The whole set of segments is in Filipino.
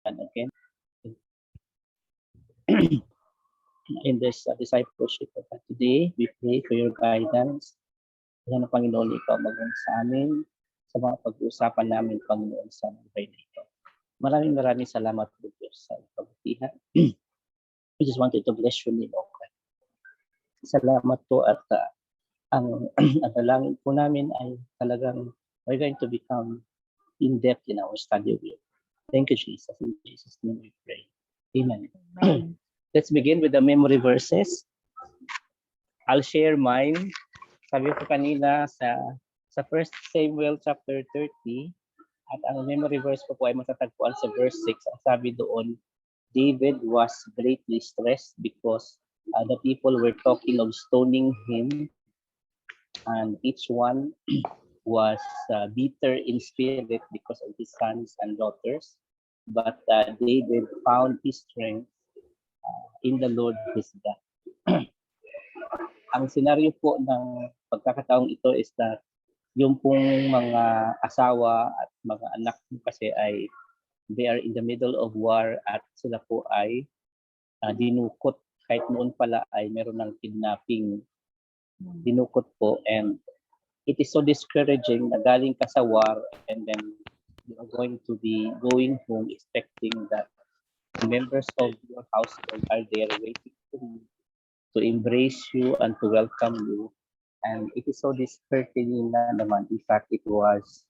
again in this discipleship. Today, we pray for your guidance. Yan ang Panginoon, ikaw maging sa amin sa mga pag-uusapan namin, Panginoon, sa buhay nito. Maraming salamat po Diyos sa kabutihan. We just wanted to bless your name, okay? Salamat po at ang dalangin po namin ay talagang we're going to become in-depth in our study of you. Thank you, Jesus. In Jesus' name we pray. Amen. Amen. Let's begin with the memory verses. I'll share mine. Sabi ko kanina sa 1 Samuel chapter 30, at ang memory verse ko po ay matatagpuan sa verse 6. Ang sabi doon, David was greatly stressed because the people were talking of stoning him, and each one was bitter in spirit because of his sons and daughters. But David found his strength in the Lord his God. Ang senaryo po ng pagkakataong ito is that yung pong mga asawa at mga anak kasi ay they are in the middle of war at sila po ay dinukot. Kahit noon pala ay meron ng kidnapping, dinukot po, and it is so discouraging na galing ka sa war and then you are going to be going home expecting that the members of your household are there waiting for you to embrace you and to welcome you, and it is so discouraging na naman. In fact, it was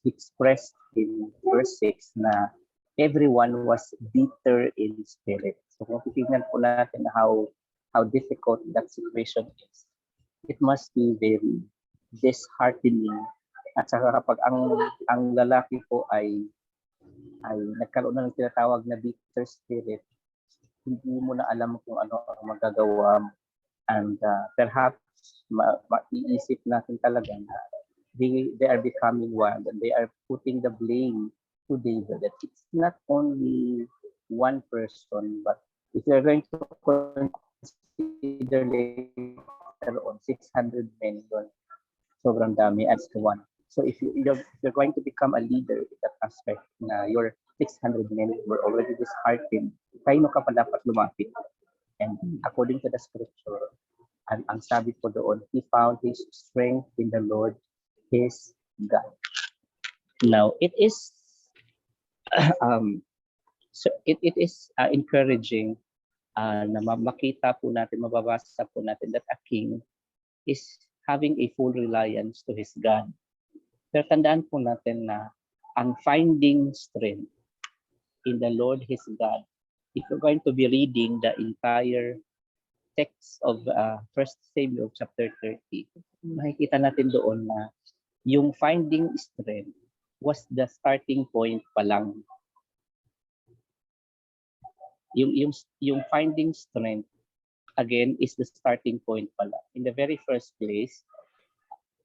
expressed in verse 6 na everyone was bitter in spirit. So kung titignan po natin how difficult that situation is, it must be very disheartening. At saka kapag ang lalaki po ay nagkaroon ng tinatawag na bitter spirit, hindi mo na alam kung ano ang magagawa mo. And perhaps maiisip natin talaga na they are becoming wild and they are putting the blame to David. That it's not only one person, but if you're going to consider later on 600 men, sobrang dami as one. So if you're going to become a leader in that aspect, na your 600 men were already disheartened, kayo ka pa dapat lumapit. And according to the scripture, ang sabi po doon, he found his strength in the Lord, his God. Now, it is encouraging na makita po natin, mababasa po natin that a king is having a full reliance to his God. Pero tandaan po natin na ang finding strength in the Lord his God, if you're going to be reading the entire text of 1 Samuel chapter 30, makikita natin doon na yung finding strength was the starting point pa lang. Yung finding strength, again, is the starting point pa lang. In the very first place,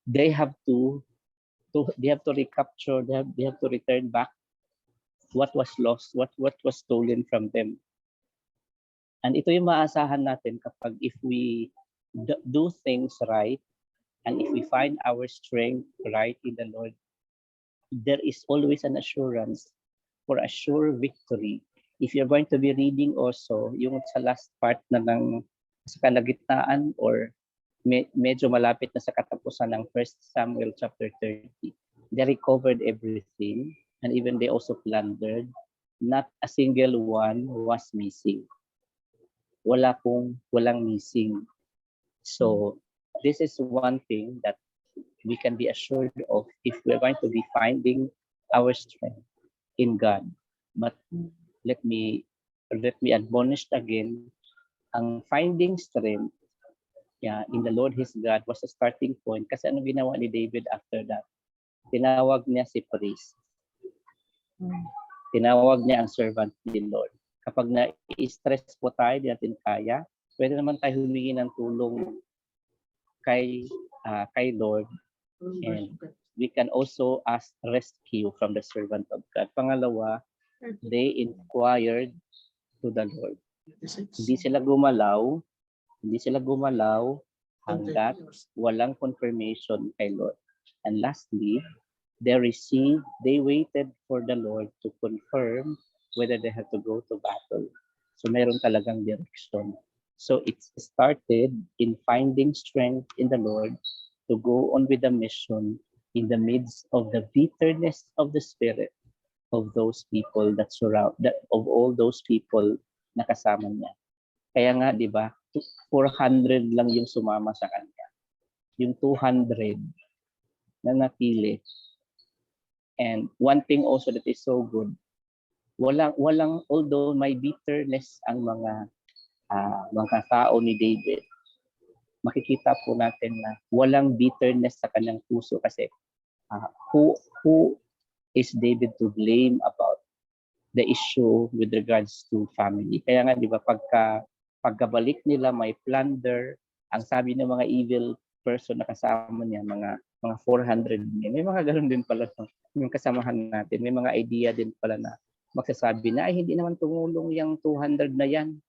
they have to recapture, they have to return back what was lost, what was stolen from them. And ito yung maasahan natin kapag if we do things right, and if we find our strength right in the Lord, there is always an assurance for a sure victory. If you're going to be reading also, yung sa last part na ng sa kalagitnaan or medyo malapit na sa katapusan ng 1 Samuel chapter 30, they recovered everything, and even they also plundered. Not a single one was missing. Walang missing. So this is one thing that we can be assured of if we're going to be finding our strength in God. But let me admonish again, ang finding strength in the Lord his God was a starting point. Kasi ano ginawa ni David after that? Tinawag niya si priest. Tinawag niya ang servant ni Lord. Kapag na-stress po tayo, di natin kaya, pwede naman tayo humingi ng tulong kay Lord. And we can also ask rescue from the servant of God. Pangalawa, they inquired to the Lord. Hindi sila gumalaw hanggat walang confirmation kay Lord. And lastly, they waited for the Lord to confirm whether they have to go to battle. So meron talagang direction. So it started in finding strength in the Lord to go on with the mission in the midst of the bitterness of the spirit of those people of all those people na kasama niya. Kaya nga, di ba, 400 lang yung sumama sa kanya. Yung 200 na napili. And one thing also that is so good, walang although may bitterness ang mga tao ni David, makikita po natin na walang bitterness sa kanyang puso kasi who is David to blame about the issue with regards to family. Kaya nga, di ba, pagkabalik nila may plunder, ang sabi ng mga evil person na kasama niya, mga 400 niya. May mga ganun din pala yung kasamahan natin. May mga idea din pala na magsasabi na, ay hindi naman tumulong yung 200 na yan.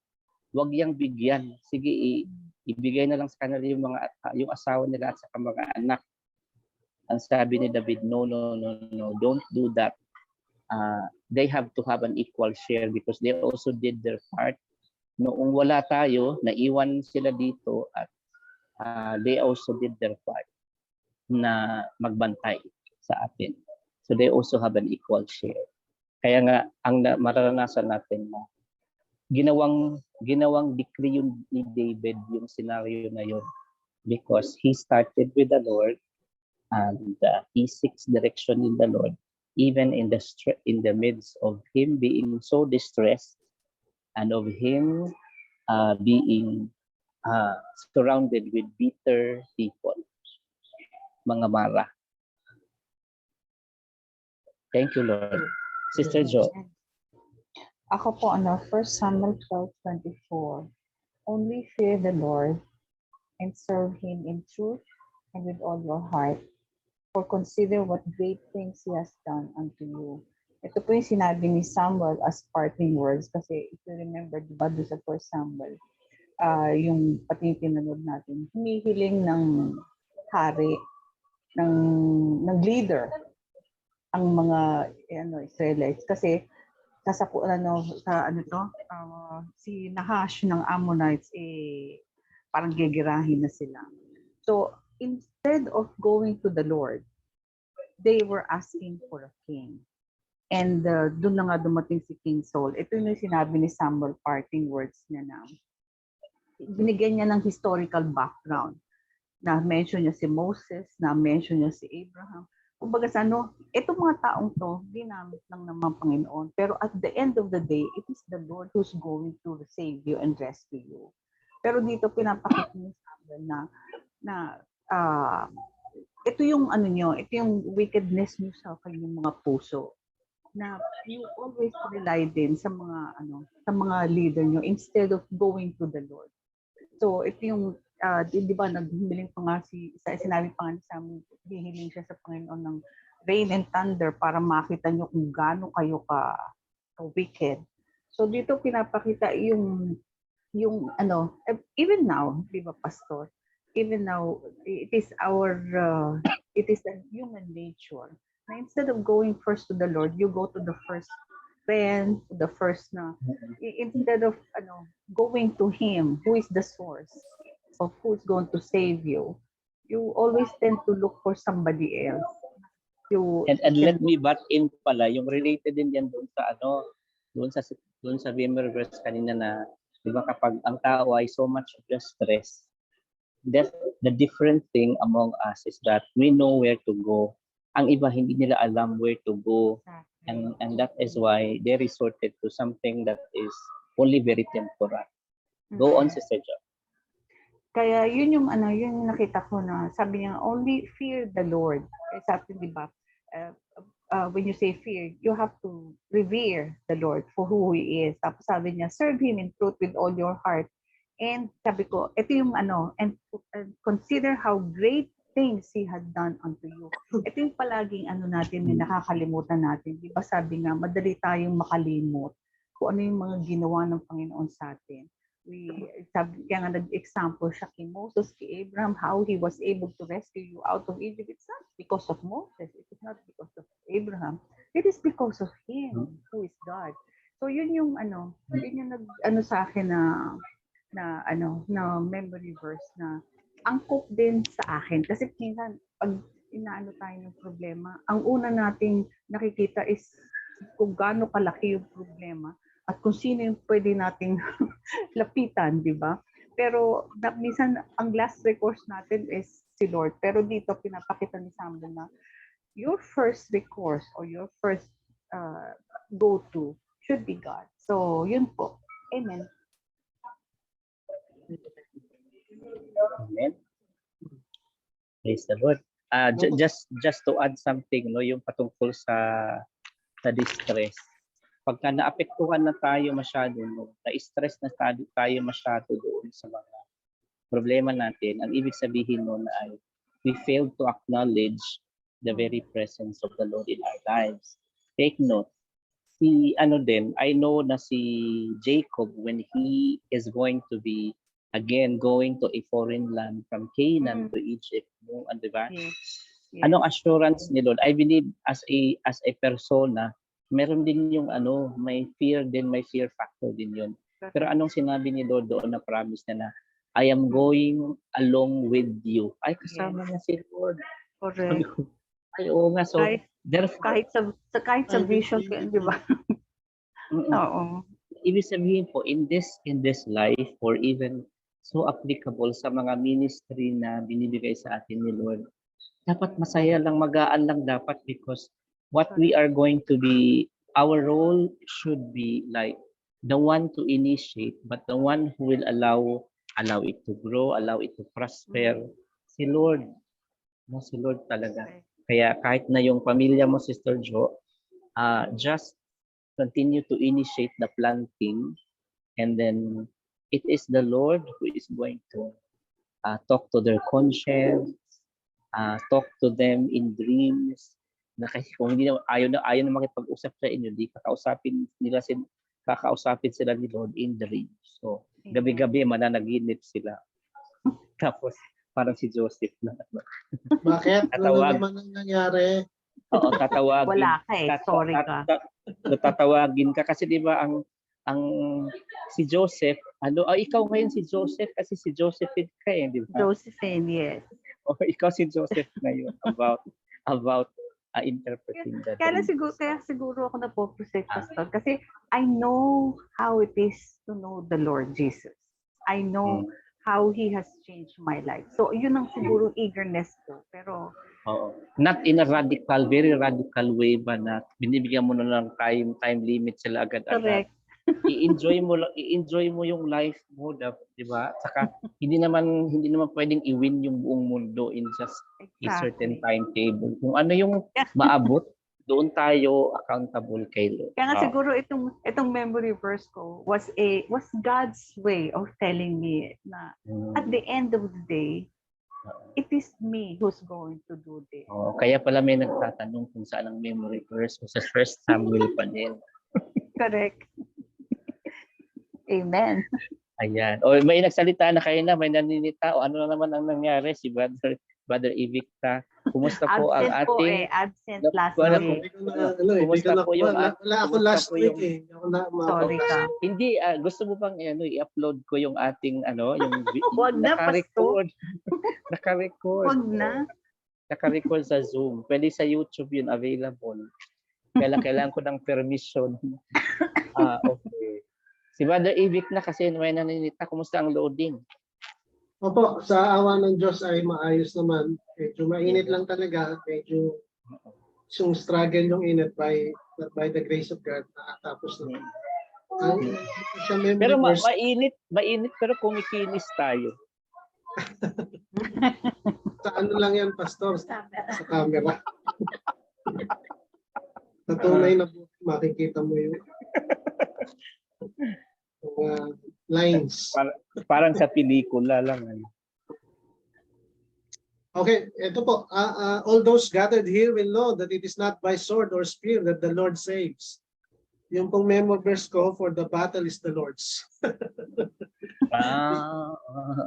Huwag yang bigyan. Sige, ibigay na lang sa kanila yung asawa nila at saka mga anak. Ang sabi ni David, no, don't do that. They have to have an equal share because they also did their part. Noong wala tayo, naiwan sila dito at they also did their part na magbantay sa atin. So they also have an equal share. Kaya nga, ang mararanasan natin na ginawang decree yun ni David, yung scenario na yun, because he started with the Lord and he seeks direction in the Lord, even in the midst of him being so distressed and of him being surrounded with bitter people, mga mara. Thank you, Lord. Sister Jo. Ako po, 1 Samuel 12:24. Only fear the Lord and serve Him in truth and with all your heart. For consider what great things He has done unto you. Ito po yung sinabi ni Samuel as parting words. Kasi if you remember, diba doon sa 1 Samuel, yung pati yung pinanood natin, humihiling ng hari, ng leader, ang mga Israelites. Kasi si Nahash ng Ammonites, parang gigirahin na sila. So, instead of going to the Lord, they were asking for a king. And doon na nga dumating si King Saul. Ito yung sinabi ni Samuel, parting words niya na binigyan niya ng historical background. Na-mention niya si Moses, na-mention niya si Abraham. Kumbaga itong mga taong to, ginamit lang naman Panginoon. Pero at the end of the day, it is the Lord who's going to save you and rescue you. Pero dito pinapakita niya sa akin na ito yung ito yung wickedness niyo sa kanyang mga puso. Na you always rely din sa mga leader niyo instead of going to the Lord. So ito yung di ba naghihiling pa nga sinabi pa nga sa amin, hihiling siya sa Panginoon ng rain and thunder para makita niyo kung gaano kayo ka wicked. So dito pinapakita yung even now, di ba Pastor? Even now, it is a human nature. Na instead of going first to the Lord, you go to the first friend, the first instead of going to Him, who is the source of who's going to save you, you always tend to look for somebody else. And let me butt in pala, yung related din yan doon sa Vimmer verse kanina na, di ba kapag ang tao ay so much of the stress, that the different thing among us is that we know where to go. Ang iba hindi nila alam where to go, and that is why they resorted to something that is only very temporal. Go on, Sister Jo. Kaya yun yung nakita ko na sabi niya, only fear the Lord. Sabi, di ba, when you say fear, you have to revere the Lord for who He is. Tapos sabi niya, serve Him in truth with all your heart. And sabi ko, ito yung and consider how great things He had done unto you. Ito yung palaging natin na nakakalimutan natin. Di ba sabi nga, madali tayong makalimot kung ano yung mga ginawa ng Panginoon sa atin. Kaya nga nag-example siya kay Moses, kay Abraham, how he was able to rescue you out of Egypt. It's not because of Moses. It is not because of Abraham. It is because of him, who is God. So yun yung sa akin na memory verse na angkop din sa akin. Kasi minsan, pag inaano tayo ng problema, ang una nating nakikita is kung gaano kalaki yung problema at kung sino yung pwede nating lapitan, di ba? Pero minsan, ang last recourse natin is si Lord. Pero dito, pinapakita ni Samuel na your first recourse or your first go-to should be God. So, yun po. Amen. Amen. Praise the Lord. Just to add something, no, yung patungkol sa distress. Pagka naapektuhan na tayo masyado, no, na-stress na tayo masyado doon sa mga problema natin, ang ibig sabihin nun ay we failed to acknowledge the very presence of the Lord in our lives. Take note, I know na si Jacob, when he is going to be again going to a foreign land from Canaan to Egypt, no, di ba? Yes. Anong assurance ni Lord? I believe as a persona, meron din yung may fear factor din yun. Pero anong sinabi ni Lord doon na promise na I am going along with you. Ay, kasama niya si Lord. Correct. Ay, oo nga. So, kahit sa vision, di ba? Oo. Ibig sabihin po, in this life, or even so applicable sa mga ministry na binibigay sa atin ni Lord, dapat masaya lang, magaan lang dapat, because what we are going to be, our role should be like the one to initiate, but the one who will allow it to grow, allow it to prosper. Si Lord. No, si Lord talaga. Kaya kahit na yung pamilya mo, Sister Jo, just continue to initiate the planting, and then it is the Lord who is going to talk to their conscience, talk to them in dreams. Na kasi kung hindi ayaw na makipag-usap sa inyo, di kakausapin sila ni Lord in dreams. So, gabi-gabi mananaginip sila. Tapos, parang si Joseph na. Bakit? Ano naman ang nangyari? Oo, tatawagin. Wala ka eh. Sorry ka. Tatawagin ka kasi di ba ang si Joseph, ikaw ngayon si Joseph kasi si Josephine ka eh, di ba? Josephine, yes. O ikaw si Joseph ngayon about interpreting that. Kaya siguro ako napoprosect, Pastor, kasi I know how it is to know the Lord Jesus. I know how He has changed my life. So, yun ang siguro eagerness ko. Pero, not in a very radical way ba na binibigyan mo na ng time limit sila agad-agad. Correct. I-enjoy mo yung life mo, di ba? Saka hindi naman pwedeng i-win yung buong mundo in just a certain timetable. Kung ano yung maabot, doon tayo accountable kay Lord. Kaya nga siguro itong memory verse ko was God's way of telling me na at the end of the day, it is me who's going to do this. Kaya pala may nagtatanong kung saan ang memory verse ko sa 1 Samuel pa din. Correct. Amen. Ayan. O may nagsalita na kayo na, may naninita o ano na naman ang nangyari si Brother Evicta. Kumusta po ang ating absent last week. Kumusta po yung wala ako last week eh. Sorry ka. Hindi gusto mo bang i-upload ko yung ating yung wag na, Pastor. Naka-record. Wag na. Naka-record sa Zoom. Pwede sa YouTube yun available. Kailangan ko ng permission. Okay. Si Brother Evic na kasi may naninita. Kumusta ang loading? Opo, sa awa ng Diyos ay maayos naman. Medyo mainit lang talaga. Medyo yung struggle yung init by the grace of God. Nakatapos na. Pero mainit pero kumikinis tayo. Sa ano lang yan, Pastor? Sa camera. Sa tunay na makikita mo yung lines. Parang sa pelikula lang. Okay, ito po. All those gathered here will know that it is not by sword or spear that the Lord saves. Yung pong memo verse ko, for the battle is the Lord's.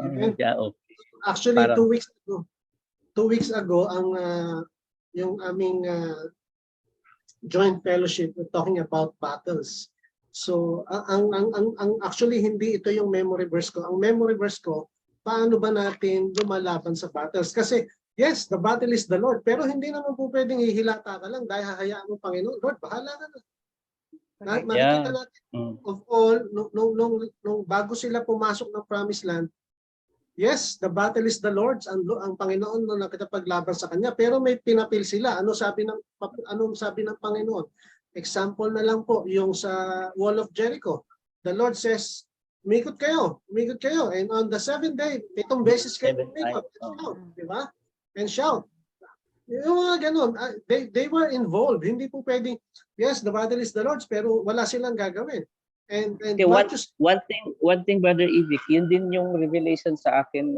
Amen. Yeah, okay. Actually, Parang- 2 weeks ago, yung aming joint fellowship, we're talking about battles. So, actually, hindi ito yung memory verse ko. Ang memory verse ko, paano ba natin lumalaban sa battles? Kasi, yes, the battle is the Lord, pero hindi naman po pwedeng hihilata ka lang dahil hahayaan mo, Panginoon, Lord, bahala ka na. Makikita natin, of all, nung bago sila pumasok ng promised land, yes, the battle is the Lord's, ang Panginoon na nakitapaglaban sa kanya, pero may pinapil sila. Anong sabi ng Panginoon? Example na lang po, yung sa Wall of Jericho. The Lord says, umikot kayo. And on the 7th day, 7 beses kayo 7 umikot. times. And shout, di ba? And shout. Yung mga ganun, they were involved. Hindi po pwedeng, yes, the battle is the Lord's, pero wala silang gagawin. And Okay, one thing, Brother Ivic, yun din yung revelation sa akin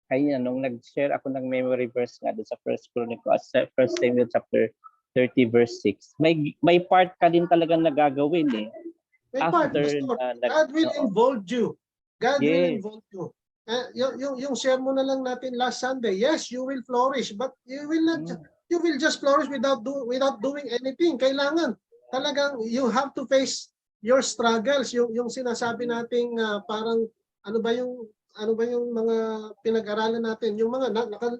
kaya nung nag-share ako ng memory verse nga doon sa First Chronicles, First Samuel chapter 30 verse 6. May part ka din talaga nagagawin eh. may part, After God will involve you. God will Yes. involve you. Yung share mo na lang natin last Sunday, yes, you will flourish, but you will not. You will just flourish without doing anything. Kailangan talagang you have to face your struggles. Yung sinasabi nating parang ano ba yung mga pinag-aralan natin, yung mga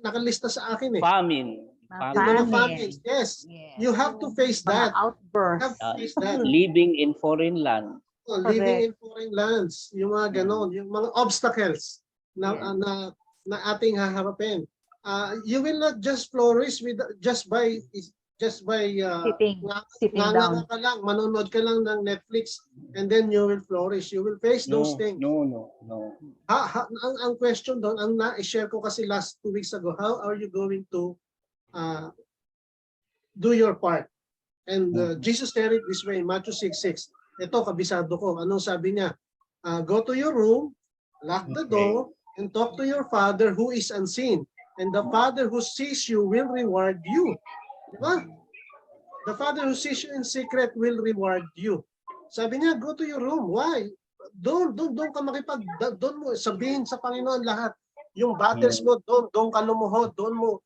nakalista sa akin eh. famine. Yung mga famines, yes. Yes. You have to face that. Mga outbursts. You have to face that. Living in foreign land. Living in foreign lands, yung mga ganon, yung mga obstacles na ating haharapin. You will not just flourish just by sitting down. ka lang, manonood ka lang ng Netflix, and then you will flourish. You will face those things. No. Ang question doon, ang na-share ko kasi last 2 weeks ago, how are you going to do your part? And Jesus said it this way, Matthew 6:6. Ito, kabisado ko. Anong sabi niya? Go to your room, lock the door, and talk to your Father who is unseen. And the Father who sees you will reward you. Diba? The Father who sees you in secret will reward you. Sabi niya, go to your room. Why? Doon ka mo sabihin sa Panginoon lahat. Yung battles mo, doon ka lumuhod, doon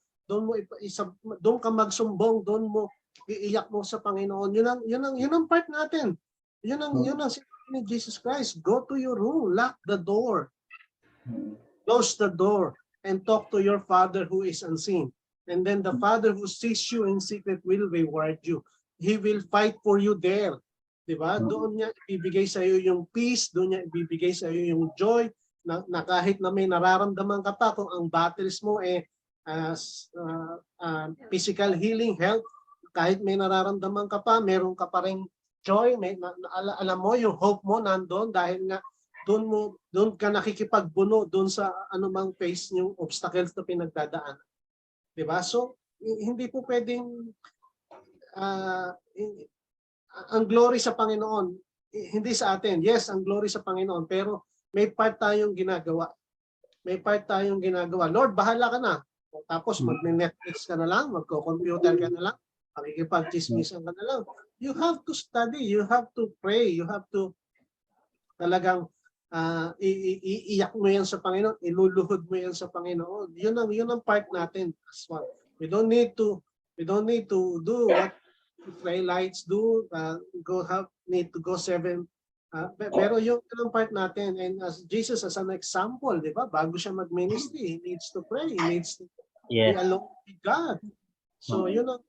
ka magsumbong, doon mo iiyak mo sa Panginoon. Yun ang part natin. Yun ang sinabi ni Jesus Christ. Go to your room, lock the door, close the door, and talk to your Father who is unseen. And then the Father who sees you in secret will reward you. He will fight for you there. Diba? Doon niya ibibigay sa iyo yung peace, doon niya ibibigay sa iyo yung joy, na kahit na may nararamdaman ka pa, kung ang battles mo physical healing, health, kahit may nararamdaman ka pa, meron ka pa ring joy, alam mo, yung hope mo nandoon dahil nga doon ka nakikipagbuno doon sa anumang phase yung obstacles na pinagdadaan. Diba? So, hindi po pwedeng ang glory sa Panginoon, hindi sa atin. Yes, ang glory sa Panginoon, pero may part tayong ginagawa. Lord, bahala ka na. Tapos mag-Netflix ka na lang, magko-computer ka na lang, makikipag-chismisan ka na lang. You have to study, you have to pray, you have to talagang iiyak mo yan sa Panginoon, iluluhod mo yan sa Panginoon. Yun ang part natin as well. We don't need to do what Israelites do, need to go 7. Pero yung part natin, and as Jesus as an example, di ba? Bago siya mag-ministry, he needs to pray, he needs to be alone with God. So yun ang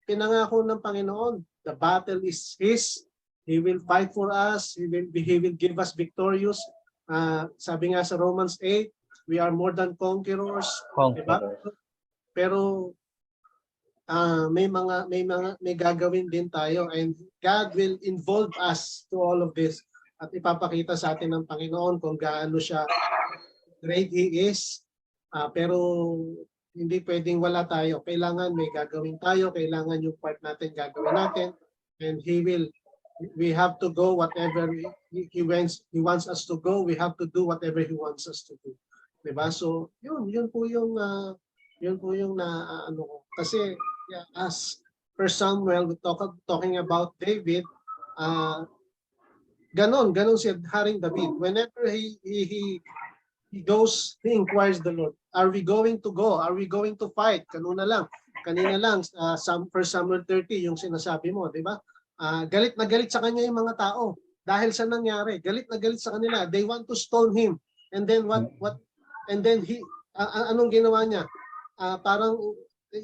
pinangako ng Panginoon. The battle is His. He will fight for us. He will give us victorious. Sabi nga sa Romans 8, we are more than conquerors. Diba? Pero may gagawin din tayo, and God will involve us to all of this, at ipapakita sa atin ng Panginoon kung gaano siya great He is. Pero hindi pwedeng wala tayo. Kailangan may gagawin tayo. Kailangan yung part natin gagawin natin. And we have to go whatever he wants us to go. We have to do whatever He wants us to do. Diba? So, yun po yung ano ko. Kasi as per Samuel, talking about David, ganon si Haring David. Whenever he goes, he inquires the Lord, are we going to go? Are we going to fight? Kanina lang, 1 Samuel 30, yung sinasabi mo, di ba? Galit na galit sa kanya yung mga tao dahil sa nangyari. Galit na galit sa kanila. They want to stone him. And then and then anong ginawa niya? Parang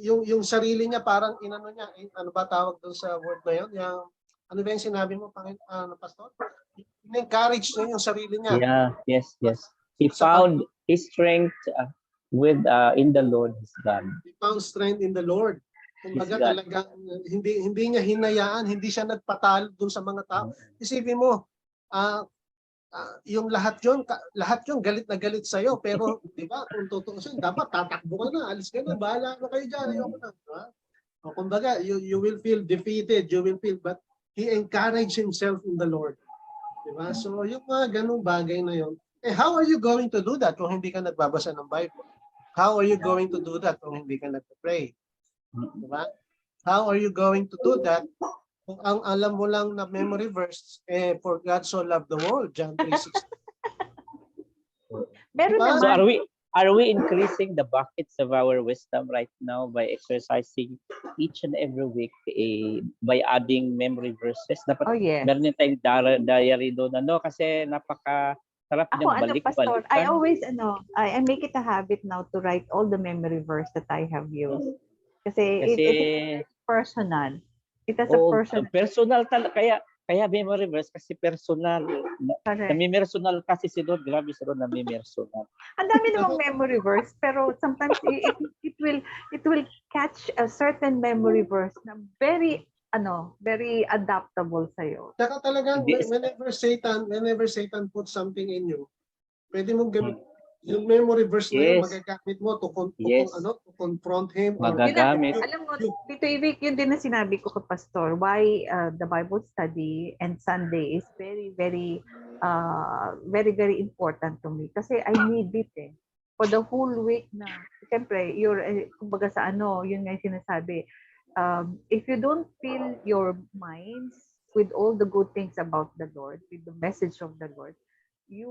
yung sarili niya parang inano niya, ano ba tawag doon sa word na yun? Yung ano ba yung sinabi mo, Pastor? In-encourage niya yung sarili niya. Yeah, yes. He Sa found his strength in the Lord his God. He found strength in the Lord. Kumbaga talagang hindi niya hinayaan, hindi siya nagpatalo dun sa mga tao. Isipin mo, yung lahat yun galit na galit sa iyo, pero di ba, kung tutuusin, dapat tatakbo ka na, alis ka na, bahala na kayo diyan, ayoko na, di ba? O kumbaga, you will feel defeated, but he encouraged himself in the Lord. Di ba? So yung mga ganung bagay na yun, how are you going to do that kung hindi ka nagbabasa ng Bible? How are you going to do that kung hindi ka nagpe-pray? Diba? How are you going to do that kung ang alam mo lang na memory verse, for God so loved the world, John 3:16. Meron Diba? So naman. are we increasing the buckets of our wisdom right now by exercising each and every week by adding memory verses? Dapat Oh, yes. meron din tayong diary doon, kasi napaka-sarap Ako, niyang Pastor, I balik-balikan. always, I make it a habit now to write all the memory verse that I have used. Kasi it is personal. It has a personal. Personal talaga. Kaya memory verse kasi personal. Correct. Nami-personal kasi si Lord. Grabe si Lord, nami-personal. Ang dami namang memory verse, pero sometimes it will catch a certain memory verse na very adaptable sa iyo. Saka talagang whenever Satan puts something in you, pwede mong gamit yung memory verse na yun, magagamit mo to confront him. Magagamit. Alam mo, Tito Ivik, yun din na sinabi ko kay Pastor, why the Bible study and Sunday is very, very, very, very important to me. Kasi I need it for the whole week na, siyempre, kumbaga sa yun nga yung sinasabi, if you don't fill your minds with all the good things about the Lord, with the message of the Lord, you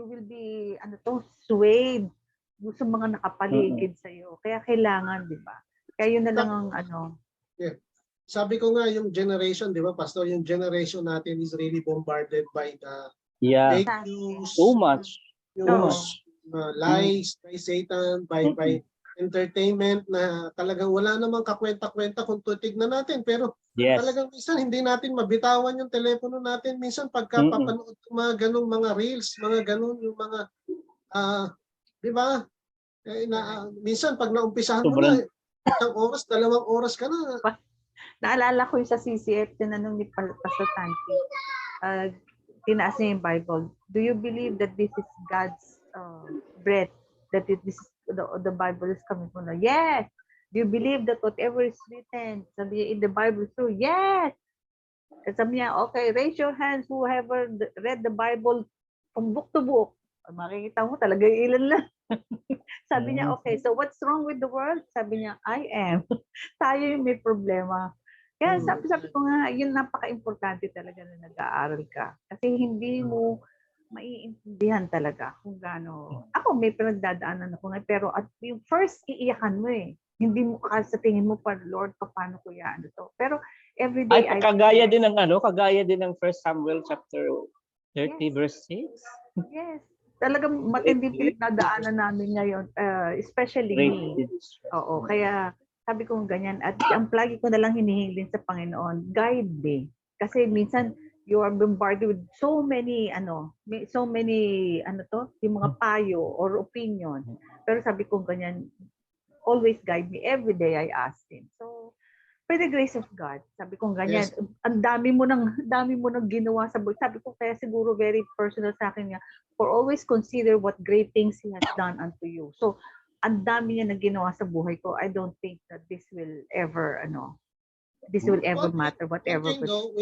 will be swayed sa mga nakapaligid sa iyo. Kaya kailangan, 'di ba? Kaya yun na lang ang Sabi ko nga yung generation, 'di ba, Pastor, yung generation natin is really bombarded by the fake news. Too much. Lies by Satan, by entertainment na talagang wala namang kakwenta-kwenta kung titignan natin, pero talagang minsan hindi natin mabitawan yung telepono natin. Minsan pagka papanood ng mga ganung mga reels, mga ganun yung mga di ba? Minsan pag naumpisahan mo na, 1 oras, 2 oras ka na. Naalala ko yung sa CCF, tinanong ni Pastor Tanti, tinaas niya yung Bible. Do you believe that this is God's breath? That the Bible is coming from the yes. Do you believe that whatever is written in the Bible is true? Yes. Sabi niya, okay, raise your hands whoever read the Bible from book to book. Makikita mo talaga ilan lang. Sabi niya, okay, so what's wrong with the world? Sabi niya, I am. Tayo yung may problema. Kaya sabi ko nga, yun napaka-importante talaga na nag-aaral ka. Kasi hindi mo maiintindihan talaga kung gaano. Ako may pinagdadaanan ako nga, pero at yung first iiyakan mo Hindi mo sa tingin mo pa, Lord, paano ko yan to? Pero every day kagaya din ng 1 Samuel chapter 30 verse 6. Yes. Talagang matindi pinagdadaanan namin ngayon, especially me. Oo, kaya sabi ko ganyan. At ang lagi ko na lang hinihingin sa Panginoon, guide me. Kasi minsan, you are bombarded with so many yung mga payo or opinion. Pero sabi ko ganyan, always guide me. Every day I ask Him. So, by the grace of God, sabi ko ganyan, ang dami mo nang ginawa sa buhay. Sabi ko kaya siguro very personal sa akin nga, for always consider what great things He has done unto you. So, ang dami niya na ginawa sa buhay ko. I don't think that this will ever matter, whatever.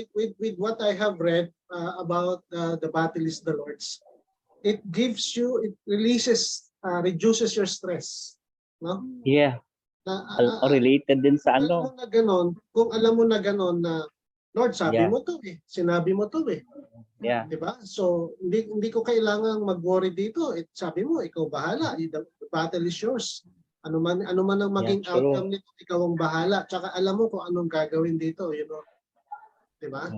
With what I have read about the battle is the Lord's, it reduces your stress. No? Yeah. Related din sa Kung alam mo na ganon na Lord, sabi Yeah. mo to eh. Sinabi mo to eh. Yeah. Di ba? So, hindi ko kailangang mag-worry dito. Sabi mo, ikaw bahala. The battle is yours. Ano man ang maging Yeah, true. outcome nito, ikaw ang bahala. Tsaka alam mo kung anong gagawin dito, you know. Di ba?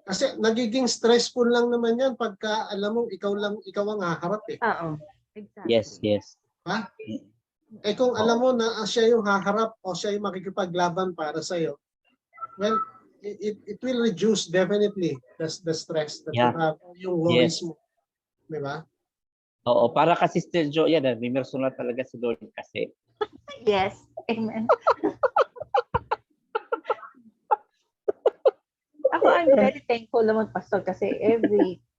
Kasi nagiging stressful lang naman yan pagka alam mo ikaw ang haharap eh. Oo. Exactly. Yes, yes. Ha? Eh kung alam mo na siya yung haharap o siya yung makikipaglaban para sa iyo, well, it will reduce definitely the stress that Yeah. you have, yung worries Yes. mo. Di ba? Oo, para kasi Sister Jo, yan, may personal talaga si Lord kasi. Yes. Amen. Ako, I'm very thankful naman, Pastor, kasi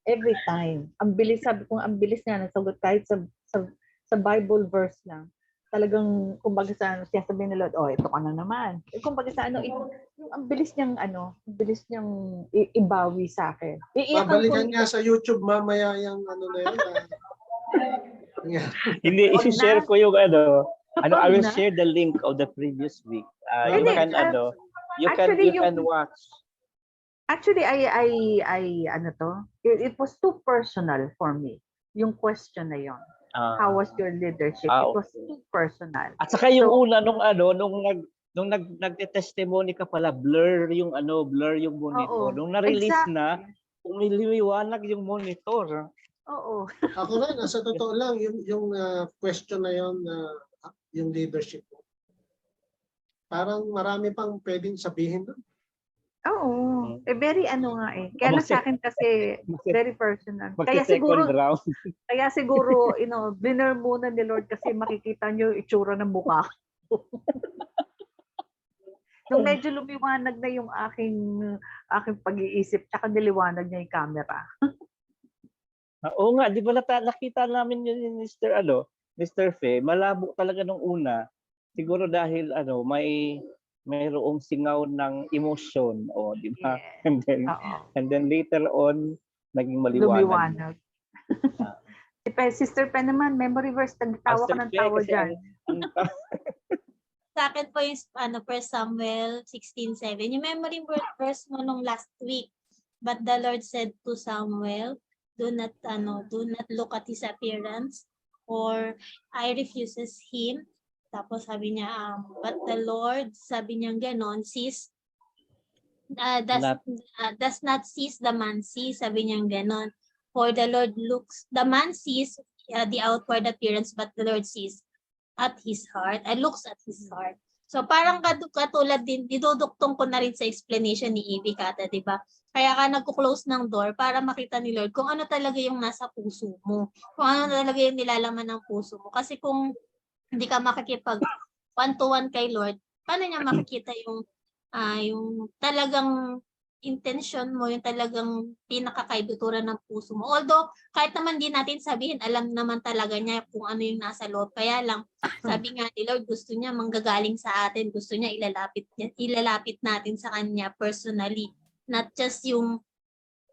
every time, ang bilis, sabi ko, ang bilis nga nasagot kahit sa Bible verse lang. Talagang, kumbaga sa siya sabihin ni Lord, oh, ito ka na naman. Eh, kumbaga sa yung ang bilis niyang, ang bilis niyang ibawi sa akin. Babalikan niya sa YouTube mamaya yung na yun. Yeah. Hindi, Wag isi-share na. ko yung I will na. share the link of the previous week. You Hindi, can, actually, you can watch. Actually, it was too personal for me. Yung question na yon. How was your leadership? It was Okay. too personal. At saka yung So, una nung nagte-testimony ka pala, blur yung monitor. Oo, Nung na-release exactly. na, umiliwanag yung monitor. Oo. Ako rin, sa totoo lang, yung question na yun, yung leadership mo. Parang marami pang pwedeng sabihin doon. Oo. Very nga eh. Kaya lang sa akin kasi very personal. Kaya Magte-second round. siguro, bliner muna ni Lord kasi makikita niyo yung itsura ng mukha ko. Nung medyo lumiwanag na yung aking pag-iisip, tsaka niliwanag niya yung camera. Oo nga, di ba nakita namin yun ni Mr. Fe, malabo talaga nung una. Siguro dahil mayroong singaw ng emotion, di ba? Yes. And then later on, naging maliwanag. Lumiwanag. Sister Pen naman, memory verse, nagtawa ka ng tawa dyan. Sa akin po yung 1 Samuel 16:7. Yung memory verse mo nung last week. But the Lord said to Samuel, do not look at his appearance or I refuses him. Tapos sabi niya, but the Lord, sabi niya ganon, does not sees the man see, sabi niya ganon. For the man sees the outward appearance, but the Lord sees at his heart, looks at his heart. So parang katulad din, diduduktong ko na rin sa explanation ni Ivy Kata, di ba? Kaya ka nagko-close ng door para makita ni Lord kung ano talaga yung nasa puso mo. Kung ano talaga yung nilalaman ng puso mo. Kasi kung hindi ka makikipag one-to-one kay Lord, paano niya makikita yung talagang intention mo, yung talagang pinakakaibuturan ng puso mo. Although, kahit naman din natin sabihin, alam naman talaga niya kung ano yung nasa loob. Kaya lang, sabi nga ni Lord, gusto niya manggagaling sa atin. Gusto niya ilalapit natin sa Kanya personally. Not just yung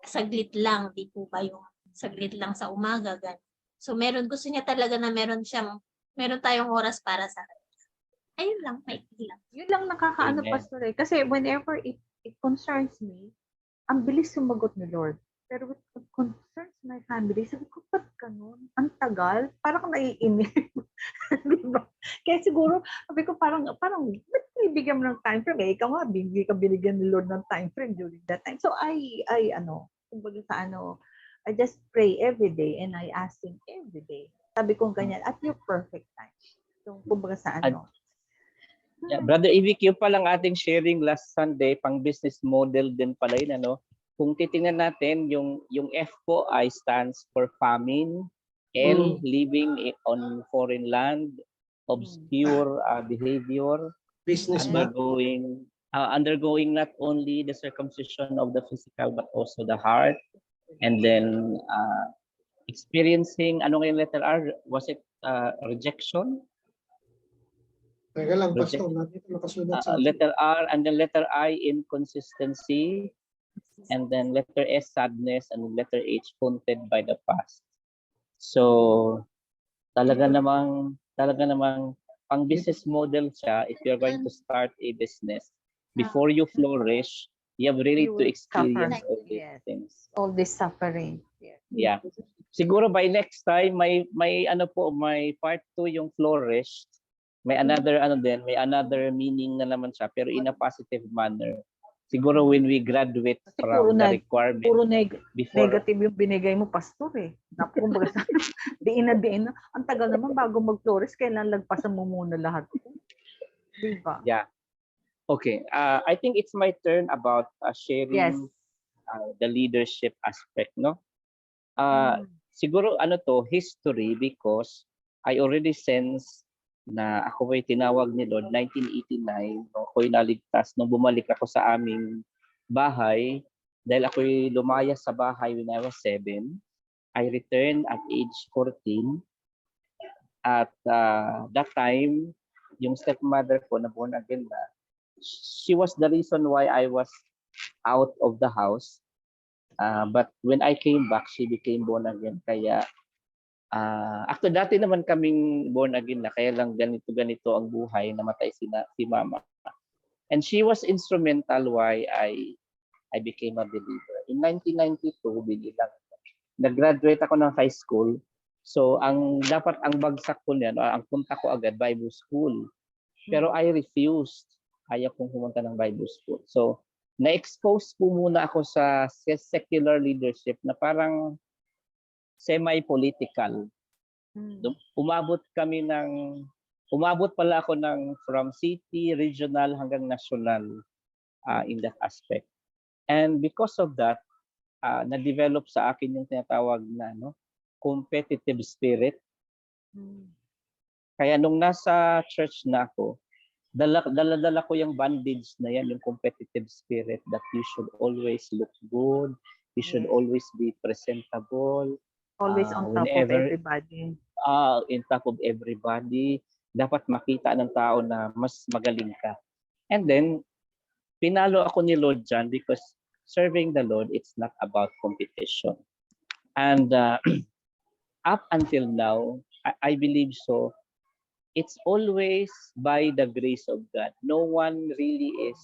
saglit lang, di po ba yung saglit lang sa umaga. Gan. So, gusto niya talaga na meron tayong oras para sa Kanya. Ayun lang, may lang. Yun lang nakakaano, Pastor eh. Kasi whenever it concerns me, ang bilis sumagot ni Lord. Pero when it concerns my family, sabi ko, ba't ganun? Ang tagal? Parang naiinis. Diba? Kaya siguro, sabi ko, parang ba't binibigyan mo ng time frame? Ikaw nga, binigyan ni Lord ng time frame during that time. So, kumbaga sa I just pray every day and I ask Him every day. Sabi ko ganyan, at your perfect time. So, kumbaga sa Yeah, Brother Ivy, yun pa lang ating sharing last Sunday, pang business model din pala yun, Kung titingnan natin, yung F po ay stands for famine, L, living on foreign land, obscure behavior, Business undergoing not only the circumcision of the physical but also the heart, and then experiencing, ano yung letter R? Was it rejection? Teka lang, Pastor, natin nakasulat sa letter R, and then letter I, inconsistency, and then letter S, sadness, and letter H, haunted by the past. So, talaga namang pang business model siya if you're going to start a business. Before you flourish, You have really You to will experience suffer. all these Yes. things. All this suffering. Yes. Yeah. Siguro by next time may ano po, may part 2 yung flourish. May another ano din, may another meaning na naman siya pero in a positive manner. Siguro when we graduate Kasi puro from the requirement before negative yung binigay mo, pastor eh. Kumbaga sa diin na. Ang tagal naman bago mag-flourish, kailan lagpasan mo muna lahat. Diba? yeah. Okay. I think it's my turn about sharing Yes. the leadership aspect, no? Mm. Siguro ano to, history because I already sense na ako ay tinawag ni Lord 1989, no? Ako'y naligtas nung bumalik ako sa aming bahay dahil ako'y lumayas sa bahay when I was 7. I returned at age 14. At that time, yung stepmother ko na born again na, she was the reason why I was out of the house. But when I came back, she became born again. Kaya, actually dati naman kaming born again na, kaya lang ganito ang buhay, namatay si mama. And she was instrumental why I became a believer. In 1992, binilang, nag-graduate ako ng high school. So, ang bagsak ko niyan, ang punta ko agad, Bible school. Pero I refused. Ayaw kong pumunta ng Bible school. So, na-expose po muna ako sa secular leadership na parang semi-political. Umabot pala ako from city, regional hanggang national in that aspect. And because of that, na-develop sa akin yung tinatawag na competitive spirit. Kaya nung nasa church na ako, dala ko yung bandage na yan, yung competitive spirit that you should always look good, you should always be presentable. Always on top of everybody. In top of everybody. Dapat makita ng tao na mas magaling ka. And then, pinalo ako ni Lord John because serving the Lord, it's not about competition. And up until now, I believe so, it's always by the grace of God. No one really is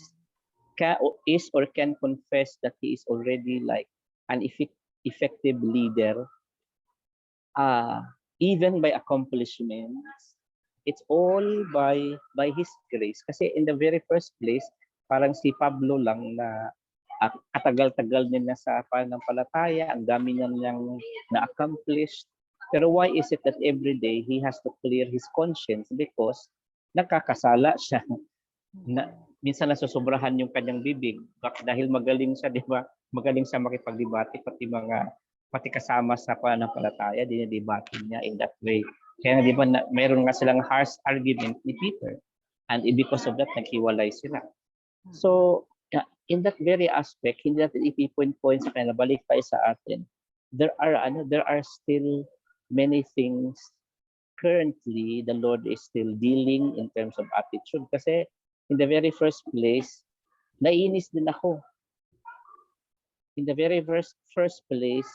or can confess that he is already like an effective leader, even by accomplishments. It's all by His grace. Kasi in the very first place, parang si Pablo lang na katagal-tagal din na sa pananampalataya, ang dami niyang na-accomplished. Pero why is it that every day he has to clear his conscience? Because nakakasala siya. Minsan nasusobrahan yung kanyang bibig dahil magaling siya, di ba? Magaling siya makipagdebate, pati kasama sa pananampalataya, dinidebate niya in that way. Kaya di ba mayroon nga silang harsh argument ni Peter, and because of that naghiwalay sila. So in that very aspect, hindi natin ipipoint sa kanila, balik tayo sa atin. There are still many things currently the Lord is still dealing in terms of attitude. Kasi in the very first place, naiinis din ako. In the very first place,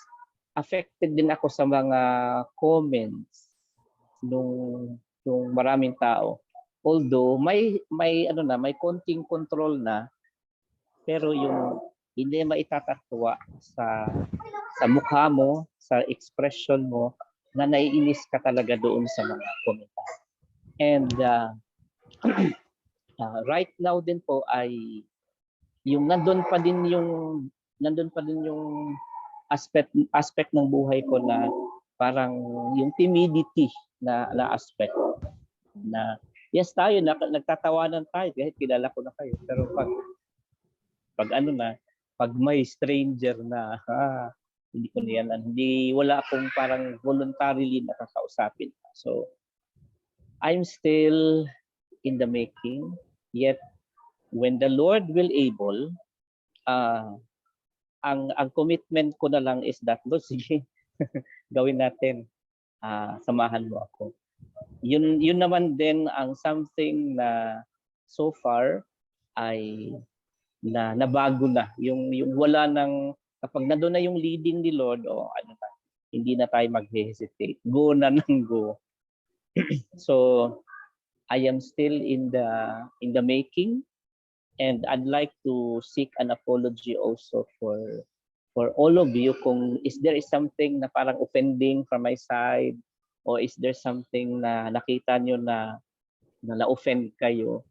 affected din ako sa mga comments nung maraming tao. Although may konting control na, pero yung hindi maitatagwa sa mukha mo, sa expression mo, na naiinis ka talaga doon sa mga komentaryo. And right now din po ay yung nandun pa din yung aspect ng buhay ko na parang yung timidity na aspect na yes tayo nagtatawanan tayo kahit kilala ko na kayo, pero pag may stranger na hindi ko na yan, wala akong parang voluntarily nakakausapin. So I'm still in the making, yet when the Lord will able, ang commitment ko na lang is that, Lord, sige, gawin natin, samahan mo ako. Yun naman din ang something na so far ay nabago na. Yung wala nang, kapag nandoon na yung leading ni Lord, hindi na tayo mag-hesitate. Go na nang go. So I am still in the making, And I'd like to seek an apology also for all of you kung is there is something na parang offending from my side, or is there something na nakita nyo na na-offend kayo.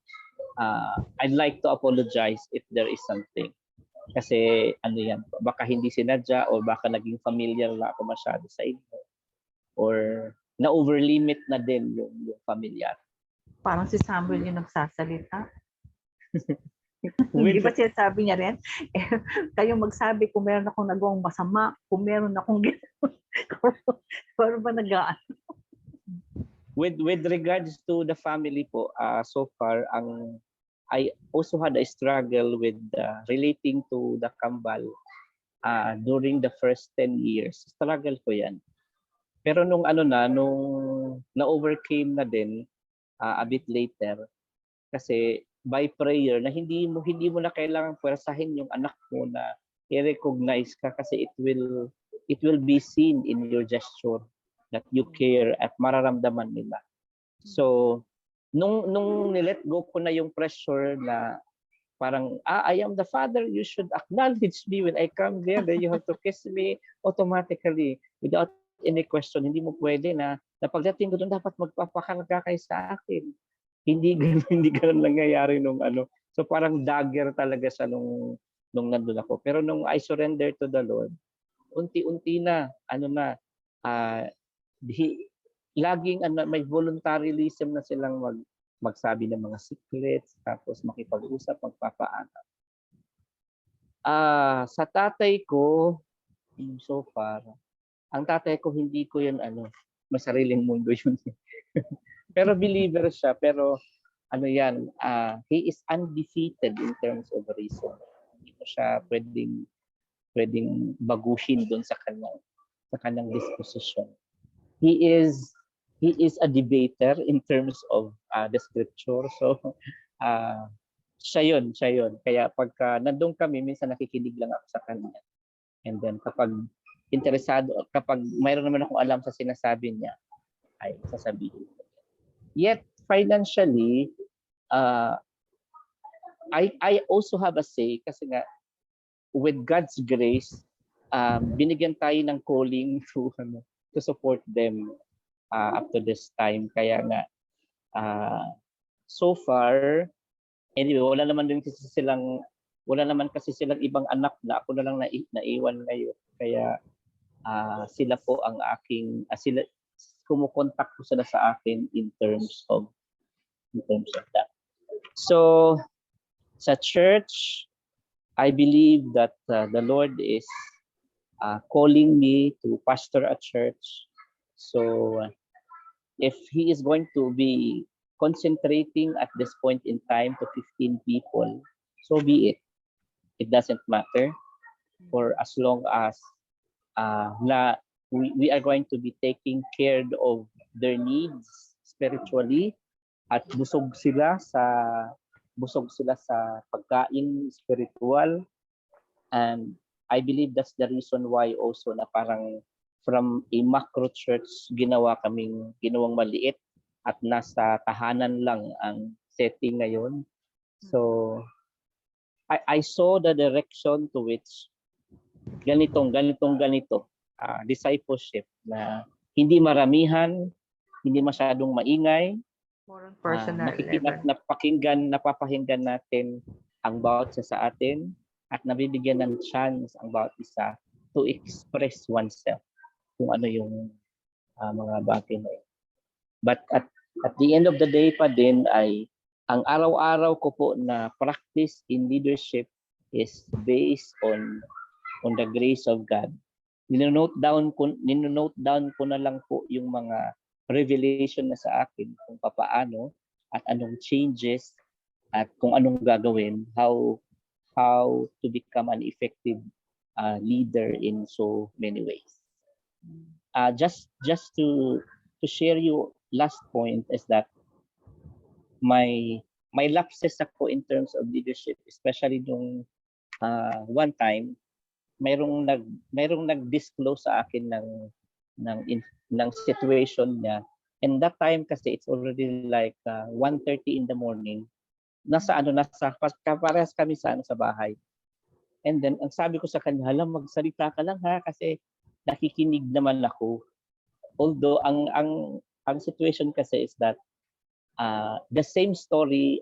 I'd like to apologize if there is something. Kasi ano yan, baka hindi sinadya or baka naging familiar lang ako masyado sa inyo. Or na-overlimit na din yung familiar. Parang si Samuel yung nagsasalita. With- Di ba sinasabi niya rin? Eh, kayo magsabi kung meron akong nagawang masama, kung meron akong ginawa. Parang ba With regards to the family po, so far, I also had a struggle with relating to the kambal during the first 10 years. Struggle ko yan. Pero nung na-overcame na din a bit later, kasi by prayer na hindi mo na kailangan pwersahin yung anak mo na i-recognize ka, kasi it will be seen in your gesture that you care at mararamdaman nila. So nung nilet go ko na yung pressure na parang I am the father, you should acknowledge me when I come there, then you have to kiss me automatically without any question. Hindi mo pwede na pagdating ko doon dapat magpapakarga kayo sa akin. Hindi ganun nangyayari nung So parang dagger talaga siya nung nandun ako. Pero nung I surrender to the Lord, unti-unti na laging may voluntarism na silang magsabi ng mga secrets, tapos makipag-usap, magpapaalam. Sa tatay ko, so far, ang tatay ko hindi ko yun masariling mundo yun. Pero believer siya, pero he is undefeated in terms of reason. Hindi ko siya pwedeng baguhin doon sa kanyang disposition. He is a debater in terms of the scripture. So siya yun. Kaya pagka nandun kami, minsan nakikinig lang ako sa kanya. And then kapag interesado, kapag mayroon naman akong alam sa sinasabi niya, ay sasabihin ko. Yet financially, I also have a say, kasi nga with God's grace, binigyan tayo ng calling to support them up to this time. Kaya nga so far, anyway, wala naman kasi silang ibang anak na ako na lang naiwan ngayon. Kaya sila po ang aking kumukontak po sila sa akin in terms of that. So sa church, I believe that the Lord is calling me to pastor a church. So if He is going to be concentrating at this point in time to 15 people, so be it. It doesn't matter, for as long as we are going to be taking care of their needs spiritually, at busog sila sa pagkain spiritual. And I believe that's the reason why also na parang from a macro church ginawang maliit at nasa tahanan lang ang setting ngayon. So I saw the direction to which ganito discipleship, na hindi maramihan, hindi masyadong maingay, more on personal level? napapakinggan natin ang bawat isa sa atin, at nabibigyan ng chance ang bawat isa to express oneself kung ano yung mga bagay na yun. But at the end of the day pa din, ay ang araw-araw ko po na practice in leadership is based on the grace of God. Nino-note down ko na lang po yung mga revelation na sa akin kung papaano at anong changes at kung anong gagawin, how to become an effective leader in so many ways. Just to share you last point is that my lapses ako in terms of leadership, especially nung one time mayroong nag-disclose sa akin ng situation niya, and that time kasi it's already like 1:30 in the morning. nasa parehas kami sa bahay. And then ang sabi ko sa kanya, "Hala, magsalita ka lang ha kasi nakikinig naman ako." Although ang situation kasi is that the same story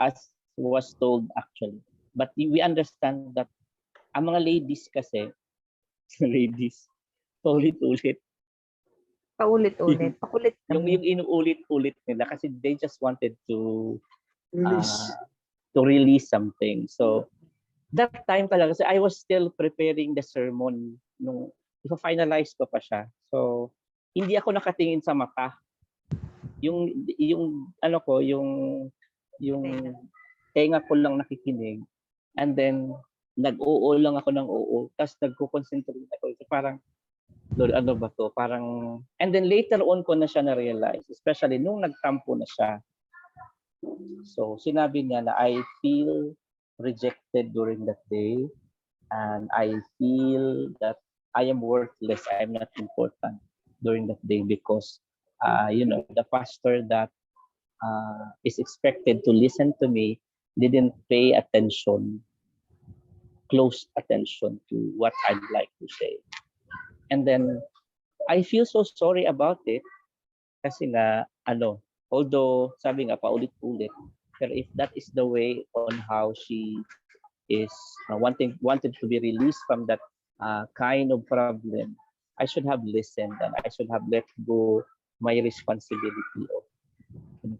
as was told actually. But we understand that ang mga ladies kasi, ladies, paulit-ulit. Paulit-ulit. Pakulit Yung kami. inuulit-ulit nila kasi they just wanted to Release. release something. So that time talaga kasi I was still preparing the sermon nung i-finalize ko pa siya. So hindi ako nakatingin sa mata. Yung ano ko, yung tenga ko lang nakikinig. And then nag-oo lang ako ng oo. Tapos nagko-concentrate ako. So, parang Lord, ano ba to? Parang, and then later on ko na siya na-realize, especially nung nagtampo na siya. So, sinabi niya na I feel rejected during that day and I feel that I am worthless, I am not important during that day because, the pastor that is expected to listen to me didn't pay attention, close attention to what I'd like to say. And then, I feel so sorry about it kasi nga, although sabi nga paulit-ulit, pero if that is the way on how she is wanted to be released from that kind of problem, I should have listened and I should have let go my responsibility of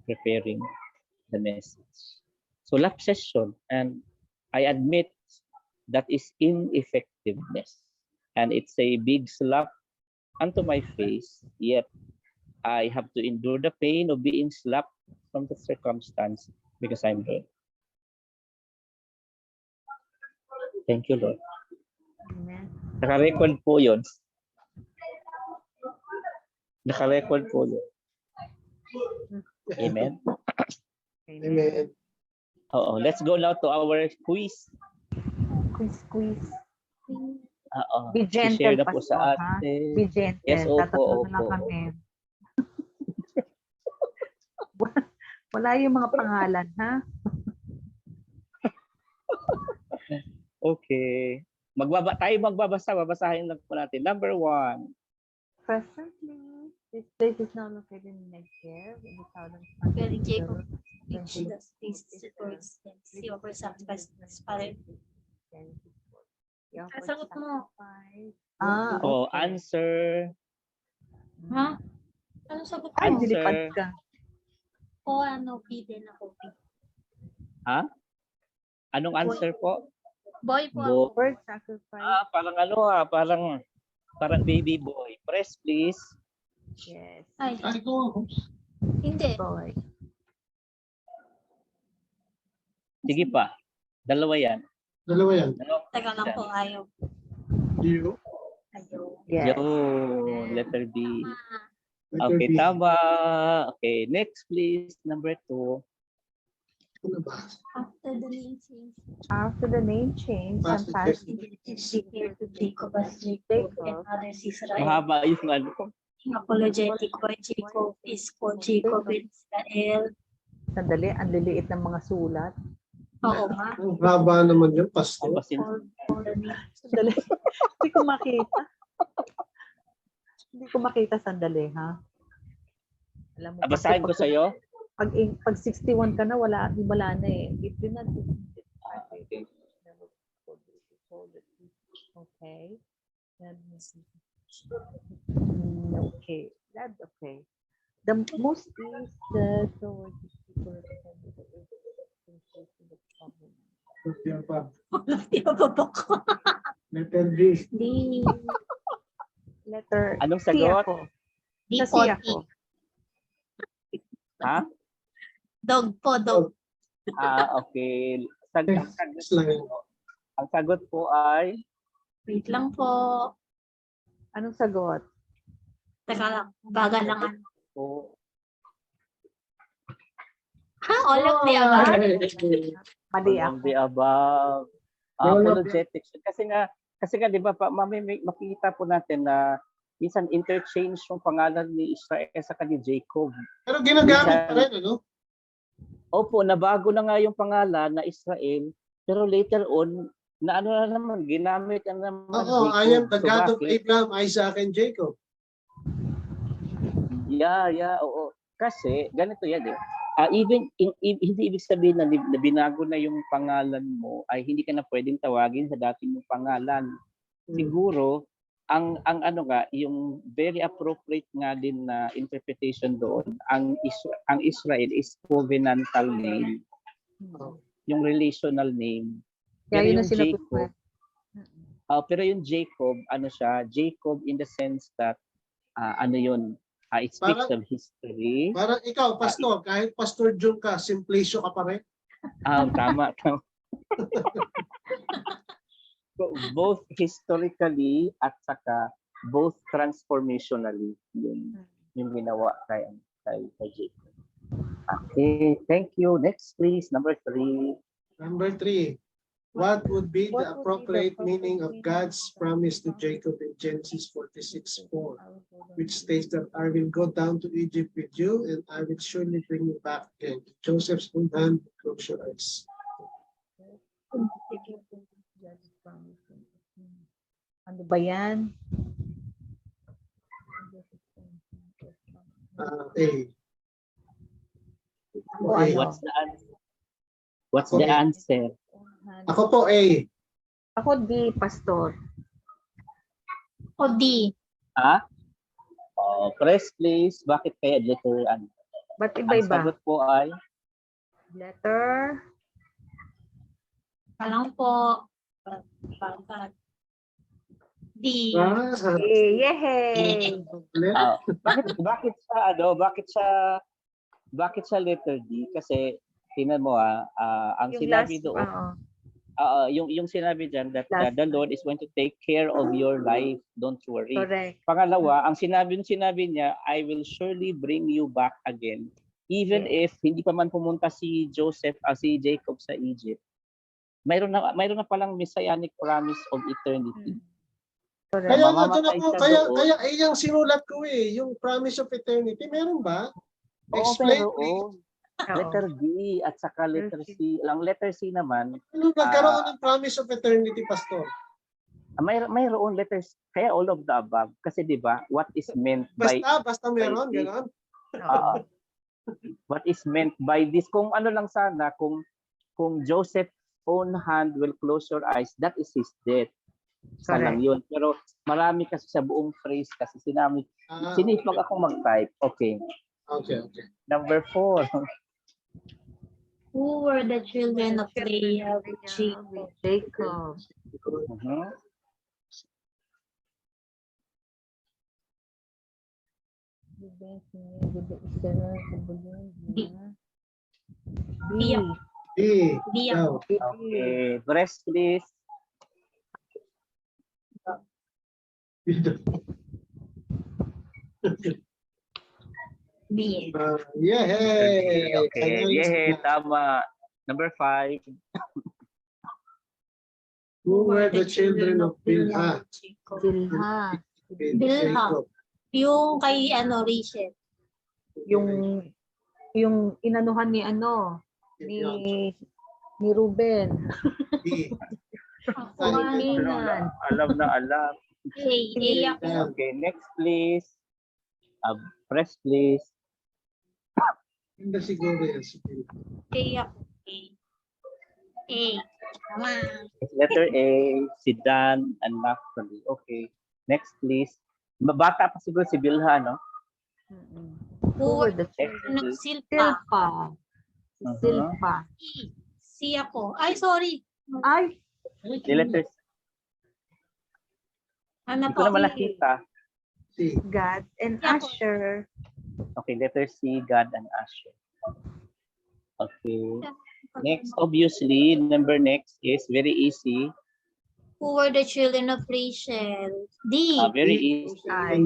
preparing the message. So last session, and I admit that is ineffectiveness. And it's a big slap onto my face, yet I have to endure the pain of being slapped from the circumstance because I'm good. Thank you, Lord. Amen. Naka-record po yun. Naka-record po yun. Amen? Amen. Oo. Let's go now to our quiz. Quiz. Oo. Be gentle, I-share na po Pastor, sa ha? atin. Be gentle. Yes, opo, Tatatlo na lang opo. kami. Wala yung mga pangalan, ha? Okay. Babasahin lang po natin. Number 1. Presently, this place is now located in Nigeria, in the southern part Where of Jacob Europe. reached the space towards the sea of sacrifice to his father. Sasagot mo. Oh, Okay. answer. Ha? Ano sagot Ay, mo? Answer. dilipad ka. O ano, pide na ko. Ha? Anong answer po? Boy po Bo. ako. Bird sacrifice. Parang baby boy. Press please. Yes. Ay, Ay, ko. hindi. Boy. Sige pa. Dalawa yan. Dalawa yan. Teka lang po, ayaw. You. Ayaw. Yes. Yun. Letter B. Ah, Okay, tama. Okay, next please. Number 2. Ano ba? after the name change, After the name change, and Pastor passed it declared to Jacob as Jacob and others Israel. Mahaba yung ano. Apologetic why Jacob is called Jacob and Israel. sandali, ang liliit ng mga sulat. Oo nga. Ang haba naman yun, Pastor. Babasin. All the names. Sandali. Hindi ko makita. Hindi ko makita, sandali, ha? Alam mo, Basahin ko sa'yo. pag 61 ka na, wala na eh. If you're not Okay. okay. Okay. That's okay. The most is the towards the people representing the problem. Yan pa. Di ba ko? Letter B. Di. Letter Anong C sagot? ako. Di Sa po. C ako. Ha? Dog po, dog. Okay. Ang sagot po ay Wait lang po. Anong sagot? Teka lang. Baga lang ano. po. Ha? All of the above? Mali All ako. of the above. Apologetics. Kasi nga 'di ba makikita po natin na minsan interchange yung pangalan ni Israel sa ni Jacob. Pero ginagamit pa rin, ano? Opo, nabago na nga yung pangalan na Israel, pero later on, na ano na naman, ginamit na naman Oo, I am Jacob. the So God of bakit? Abraham, Isaac, and Jacob. Yeah, oo. Kasi, ganito yan eh. Hindi ibig sabihin na binago na yung pangalan mo, ay hindi ka na pwedeng tawagin sa dati mong pangalan. Siguro, ang ano nga, yung very appropriate nga din na interpretation doon, ang Israel is covenantal name, yung relational name. Kaya Pero yun yung ang sinabi ko. Jacob, pero yung Jacob, ano siya, Jacob in the sense that, ano yun, it speaks of history. Parang ikaw, pastor, kahit Pastor Jun ka, Simplicio ka pa rin. Tama. So, both historically at saka both transformationally yung ginawa kay Jacob. Okay, thank you. Next please, number 3. Number 3, what would be the appropriate meaning of God's promise to Jacob in Genesis 46:4, which states that I will go down to Egypt with you and I will surely bring you back again. Joseph's own hand, close your eyes. Ano ba yan? A. Ako, A. ano? What's the answer? Ako po A. Ako di, pastor. O D. Press please. Bakit kaya letter N? Ba't Ang iba-iba? sagot po ay Letter? Alam po. D. Yehey! bakit sa letter D? Kasi tingnan mo ang Yung sinabi last, doon, yung sinabi diyan that Last the Lord is going to take care of your life, don't worry. correct. Pangalawa, ang sinabi niya, I will surely bring you back again. Even if hindi pa man pumunta si Jacob sa Egypt. Mayroon na palang messianic promise of eternity. Correct. Kaya nga Mamamatay dyan ako, siya kaya doon. yung sinulat ko yung promise of eternity, meron ba? Oo, Explain pero please. letter D at saka letter C. Ang letter C naman, Ano nagkaroon ng promise of eternity, pastor? mayroon letters, kaya all of the above. Kasi di ba, what is meant by Basta meron, gano'n. what is meant by this, kung ano lang sana, kung Joseph's own hand will close your eyes, that is his death. Isa lang yun. Pero marami kasi sa buong phrase kasi sinipag akong mag-type. Okay. Okay. Number 4. Who were the children of Leah with Jacob. Jacob? B. B. B ako. Okay. Breast please. B. Yay! Okay. Yay, tama. Number 5. Who were the children of Bilhah? Bilha. With Bilhah. Jacob? Yung kay Rachel. Yung inanuhan ni ni Ruben. B. Kumahinan. Alam. A ako. Okay. Next please. Press please. Hindi siguro yan. A ako. A. Tama. Letter A, si Dan and Naphtali. Okay. Next please. Bata pa siguro si Bilha, no? Who were the Children of Silpa? Silpa. Silpa. C ako. Ay, sorry. Ay, The letters. Ano Hindi ko po? naman nakita. C. God and Ako. Asher. Okay, letter C, God and Asher. Okay. Next, obviously, number next is very easy. Who were the children of Rachel? D. Very easy. Ay.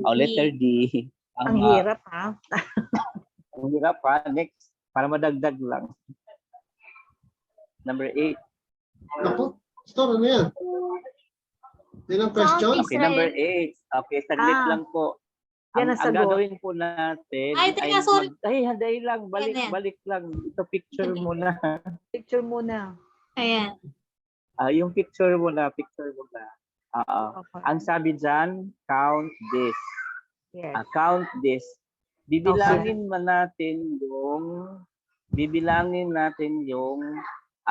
Letter D. Ang hirap ha. Ang hirap pa. Next, para madagdag lang. Number 8. Ako? Pastor, ano yan? Yan ang question? Okay, number 8. Okay, saglit lang po. Yan ang ang sagot. gagawin po natin Ay, teka, sorry. Handay lang, Yan. balik lang. Ito picture Sige. muna. Picture muna. Ayan. Yung picture muna. Oo. Okay. Ang sabi dyan, count this. Yes. Count this. Bibilangin natin yung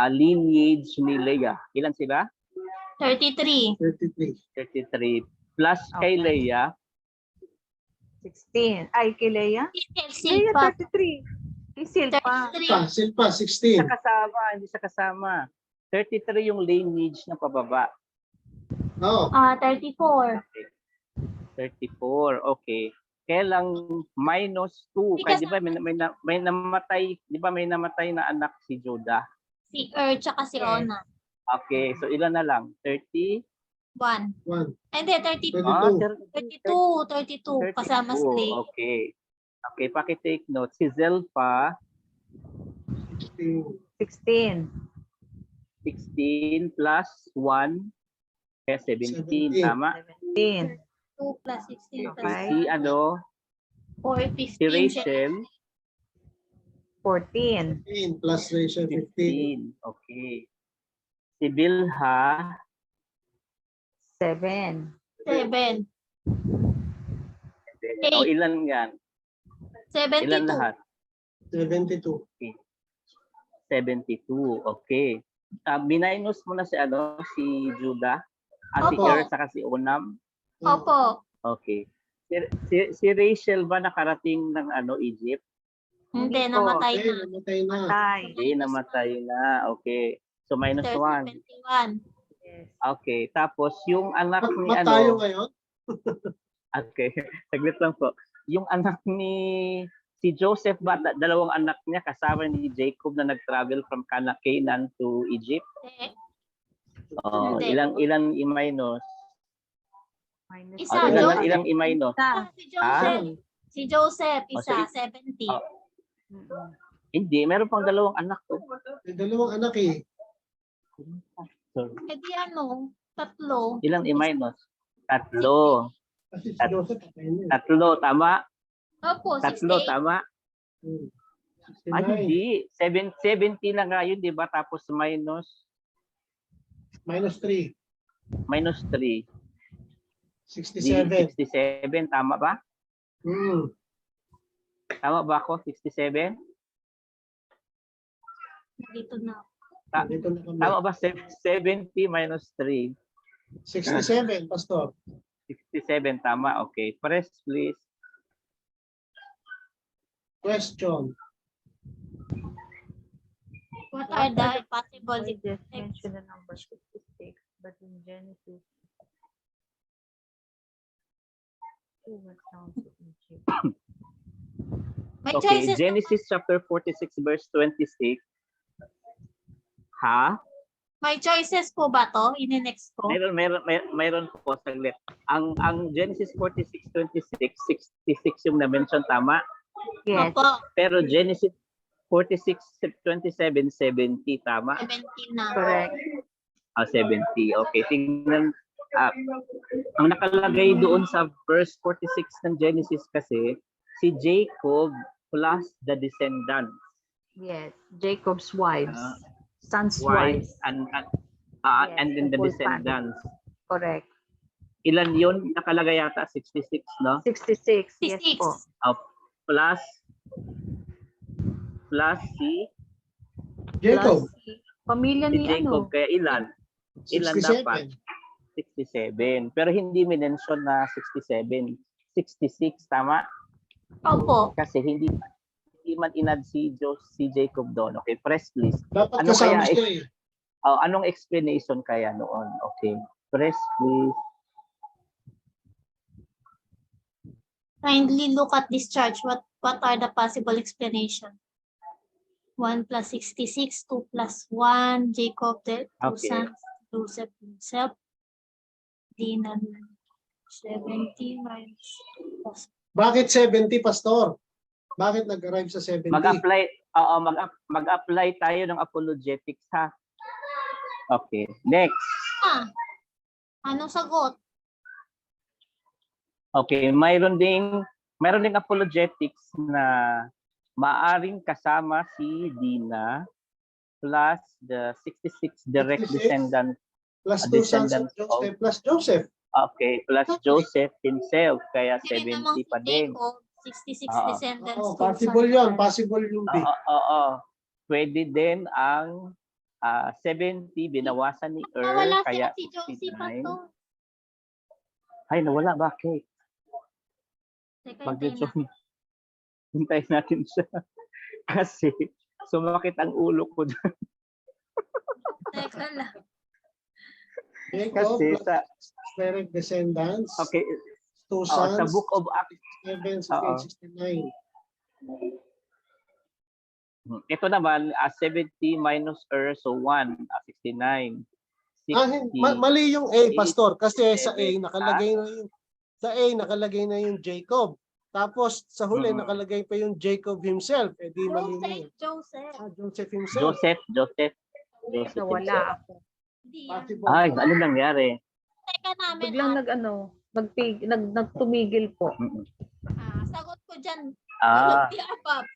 lineage ni Leah. Ilan sila? 33. 33. 33. Plus kay Okay. Leah, 16. Ay, kay Leia? Leia, Silpa. 33. Kay Silpa. 33. Silpa, 16. hindi sa kasama. 33 yung lineage na pababa. Oo. 34. 34, okay. Kaya lang minus 2. Kaya di ba may namatay na anak si Judah. Si tsaka si Yes. Ona. Okay, so ilan na lang? 30? 1. 1. Hindi, 32. 32. 32. Kasama si Lay. Okay. Okay, paki-take note. Si Zelpa, 16. 16. 16 plus 1, kaya 17, 17. tama? 17. 2 plus 16 plus Okay. Si 4, si 15. Rachel, 14. 15 plus Rachel, 15. 15. Okay. Si Bilha, 7. 7. ilan yan? 72. Ilan lahat? 72. 72. Okay. Minus mo na si Judah, si Opo. saka si Onam. Opo. Okay. Si Rachel ba nakarating ng Egypt? Hindi, Hindi po. namatay Okay, na. namatay na. Tay. Hindi, namatay na. Okay. So minus 1. 21. Yes. Okay. Tapos yung anak ni Matayo ngayon? Okay. Saglit lang po. Yung anak ni si Joseph ba, dalawang anak niya kasama ni Jacob na nag-travel from Canaan to Egypt? Hindi. Ilang i-minus? Minus Isa, two. Joseph. Ilang i-minus? Isa. Si Joseph. Si Joseph, Oh, isa, so 70. Mm-mm. Hindi, meron pang dalawang anak ko. May dalawang anak eh. So, Eh di ano, 3. ilang i-minus? 3. Kasi si Joseph, patay na. 3, tama? Opo, 3, 68. tama? Hmm. Ay, 69. hindi. 70 na nga yun, di ba? Tapos minus Minus 3. 3. 67. 67, tama ba? Hmm. Tama ba ako? 67? Dito na. Dito na kami. Tama ba? 70 minus 3. 67, Pastor. 67, tama. Okay. Press, please. Question. What are the possible I just effects? mentioned the number 56, but in Genesis, who went down to Egypt? May Okay. choices Genesis chapter 46 verse 26. Ha? May choices po ba to? Ini-next ko? Mayroon po saglit. Ang Genesis 46:26, 66 yung na-mention, tama? Yes. Opo, Pero Genesis 46:27, 70, tama? 17 na. Correct. 70. Okay, tingnan. Ang nakalagay doon sa verse 46 ng Genesis kasi, si Jacob plus the descendants. Yes. Jacob's wives. Ah, Son's Wives wives. and Yes, then the the whole descendants. Correct. Ilan yun? Nakalagay yata 66, no? 66. Yes 66. po. Plus si Jacob. Plus, pamilya ni Jacob. ano? Kaya ilan? Ilan 67. dapat? 67. Pero hindi minention na 67. 66, tama? Opo. Kasi hindi man inad si Jacob doon. Okay, press please. Dapat Ano kasama kaya siya eh. Anong explanation kaya noon? Okay. Press please. Kindly look at this chart. What are the possible explanation? 1 plus 66, 2 plus 1, Jacob, the two Okay. sons, Joseph himself, Dinan, 70 minus plus. Bakit 70, Pastor? Bakit nag-arrive sa 70? Mag-apply tayo ng apologetics, ha? Okay. Next. Anong sagot? Okay, mayroon ding Meron ding apologetics na maaring kasama si Dina plus the 66 direct 66? descendants. Plus two sons of Descendants Joseph, plus Joseph. Okay, plus Joseph himself, kaya Kasi rin namang 70 pa si din. Jacob, 66 Oo. descendants. Oo, din possible sa- yun. Possible yung B. Oo. Pwede din ang 70 binawasan ni Nawala kaya sila si Josie 69. Pato. Ay, nawala. Bakit? Teka, Mag-join. hintayin Hintayin natin siya. Kasi sumakit ang ulo ko dyan. Teka lang. Jacob Kasi plus sa, direct descendants. okay, Two sa sons. Book of Acts, 7, Oo. 69. ito naman, 70 minus so 1, 69. 60. Mali yung A, Pastor. Kasi sa A, 67, nakalagay na yung nakalagay na yung Jacob. Tapos sa huli, Mhm. nakalagay pa yung Jacob himself. Eh di mali na yun. Joseph. Joseph himself. Joseph. Nawala ako. Hindi yan. Possible. Ay, ano nangyari? Teka namin. Biglang nagtumigil po. Sagot ko dyan. Ah, Walang di above.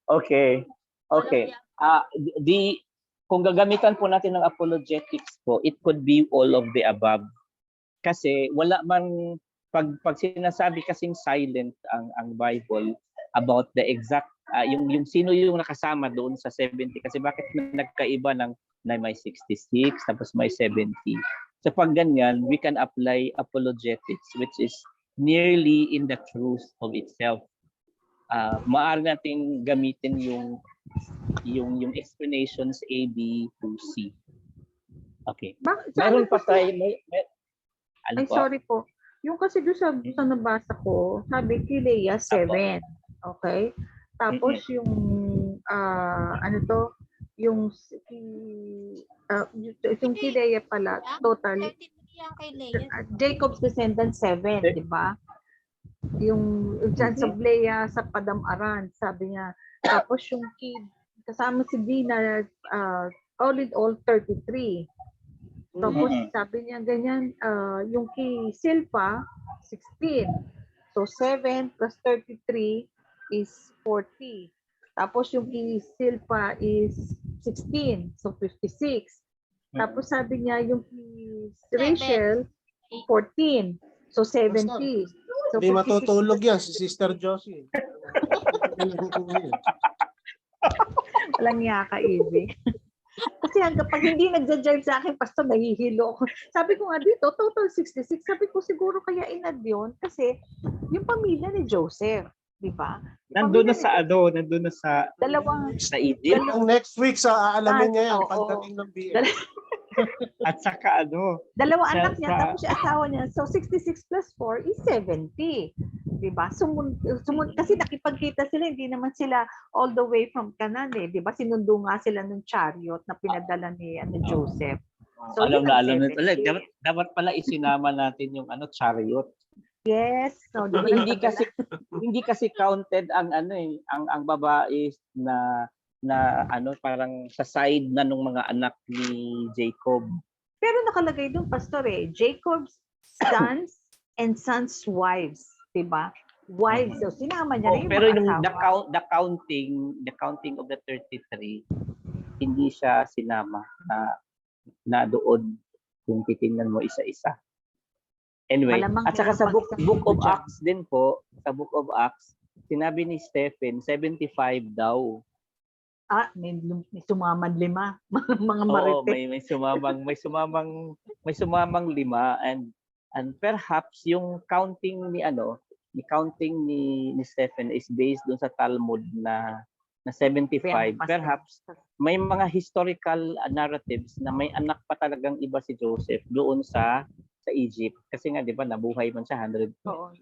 okay. Okay. Kung gagamitan po natin ng apologetics po, it could be all of the above. Kasi wala man pag sinasabi kasing silent ang Bible about the exact yung sino yung nakasama doon sa 70 kasi bakit nagkaiba ng na may 66 tapos may 70. So pag ganyan, we can apply apologetics which is nearly in the truth of itself. Maaari nating gamitin yung explanations A, B to C. Okay. Meron pa tayo ano Ay, po? sorry po. Yung kasi doon sa nabasa ko, sabi kay Leah 7. Okay? Tapos yung yung kay Leah pala, total 33 yan kay Leia. Jacob's descendants 7, di ba? Yung dyan sa Leah, sa Padam-aran, sabi niya. Tapos yung kid, kasama si Dina, all in all 33. Tapos sabi niya ganyan, yung kay Silpa, 16. So 7 plus 33 is 40. Tapos yung kay Silpa is 16. So 56. Tapos sabi niya yung kay Rachel, 14. So 70. So Hindi 56. matutulog yan si Sister Josie. Walang yaka, Izzy. Kasi hanggang pag hindi nagja-jive sa akin, Pastor, nahihilo ako. Sabi ko nga dito, total 66. Sabi ko siguro kaya inad yun kasi yung pamilya ni Joseph, di ba? Nandun na sa Dalawang, sa Egypt Ang next week sa aalamin niya yan Oo. pagdating ng BS. at saka dalawa anak niya, sa- tapos yung asawa niya. So 66 plus 4 is 70. Di ba? Kasi nakipagkita sila, hindi naman sila all the way from Canaan eh. Di ba? Sinundo nga sila ng chariot na pinadala ni Joseph. So, alam yun ang na 70. dapat pala isinama natin yung chariot. Yes. So, di ba hindi kasi counted ang ang babae na parang sa side na nung mga anak ni Jacob. Pero nakalagay doon, Pastor Jacob's sons and sons' wives. Diba? Wives. So, sinama niya na yung Pero mga yung asawa. the counting of the 33, hindi siya sinama na doon kung titingnan mo isa-isa. Anyway, Malamang at saka sa meron pang Book of dyan. Acts din po, sa Book of Acts, sinabi ni Stephen, 75 daw. May sumamang 5. Mga Oo, marites. may sumamang 5 and perhaps yung counting ni Stephen is based dun sa Talmud na 75. Pastor. Perhaps may mga historical narratives na may anak pa talagang iba si Joseph doon sa Egypt kasi nga 'di ba nabuhay man siya 100. Oo.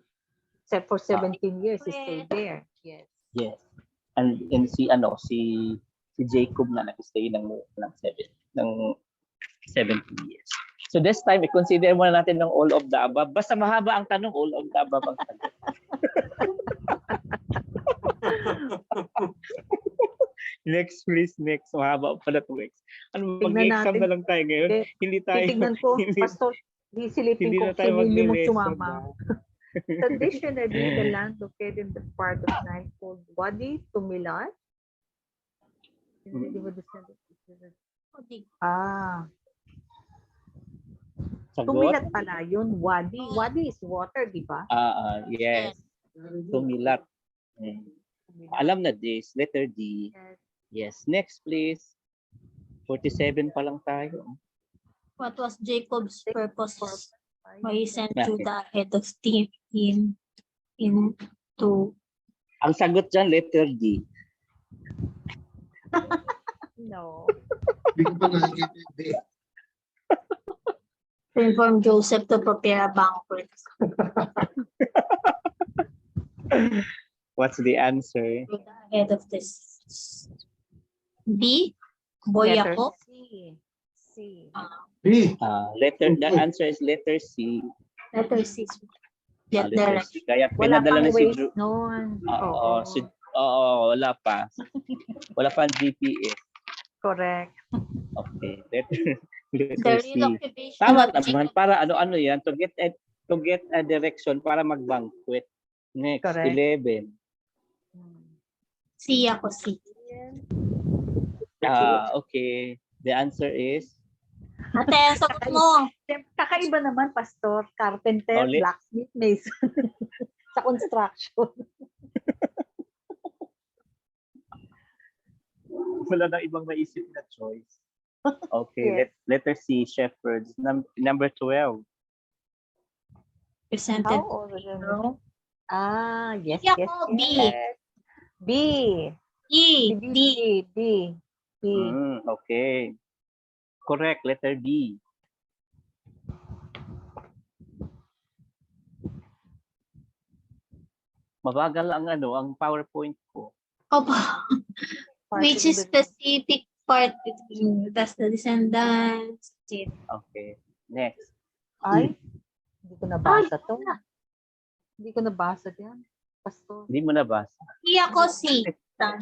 Except for 17 years, he stayed there. Yes. Yes. And si Jacob na nag-stay ng 17 years. So this time, i-consider muna natin ng all of the above. Basta mahaba ang tanong, all of the above ang tanong. Next please, next. Mahaba pala 2 weeks. Tignan Mag-exam natin. na lang tayo ngayon. Hindi tayo Titignan ko, Pastor, silipin hindi ko na tayo sino yung magle-lesson sumama. na. Traditionally, the land located in the part of Nile called Wadi Tumilat. Hindi ba descendant? Ah, Sagot? Tumilat pala yun. Wadi. Wadi is water, di ba? Yes. Tumilat. Mm. Tumilat. Alam na this. Letter D. Yes. Yes. Next, please. 47 pa lang tayo. What was Jacob's purpose why he sent Bakit? Judah ahead of steam into Ang sagot dyan, letter D. No. Hindi ko pa nakikita yung day. to inform Joseph to prepare a banquet? What's the answer? Judah ahead of this. B. Letter Boyako. C. C. B. The answer is letter C. Letter C. Get Letter direct. C. Kaya Wala pinadala pang ni si waste Drew. noon. Wala pa. Wala pa ang GPS. Correct. Okay. Letter The C. real occupation Tama of naman. Jacob. Para ano yan. To get a direction para mag-banquet. Next, Correct. 11. C ako, C. Okay. The answer is Ate, ang sagot mo. Kakaiba naman, pastor, carpenter, Ulit? blacksmith, mason. Sa construction. wala nang ibang maisip na choice. Okay, Yes. letter C, shepherds. Number 12. Presented. How old was it? No. Yes, Yeah, yes, po, B. yes. B. E. D. B. B. Okay. Correct, letter D. Mabagal ang PowerPoint ko. Opo. Part Which of is the- specific part between that's the descendants. Okay. Next. Ay, hindi ko nabasa to. Hindi ko nabasa yan. Pastor. Hindi mo nabasa. E ako, C.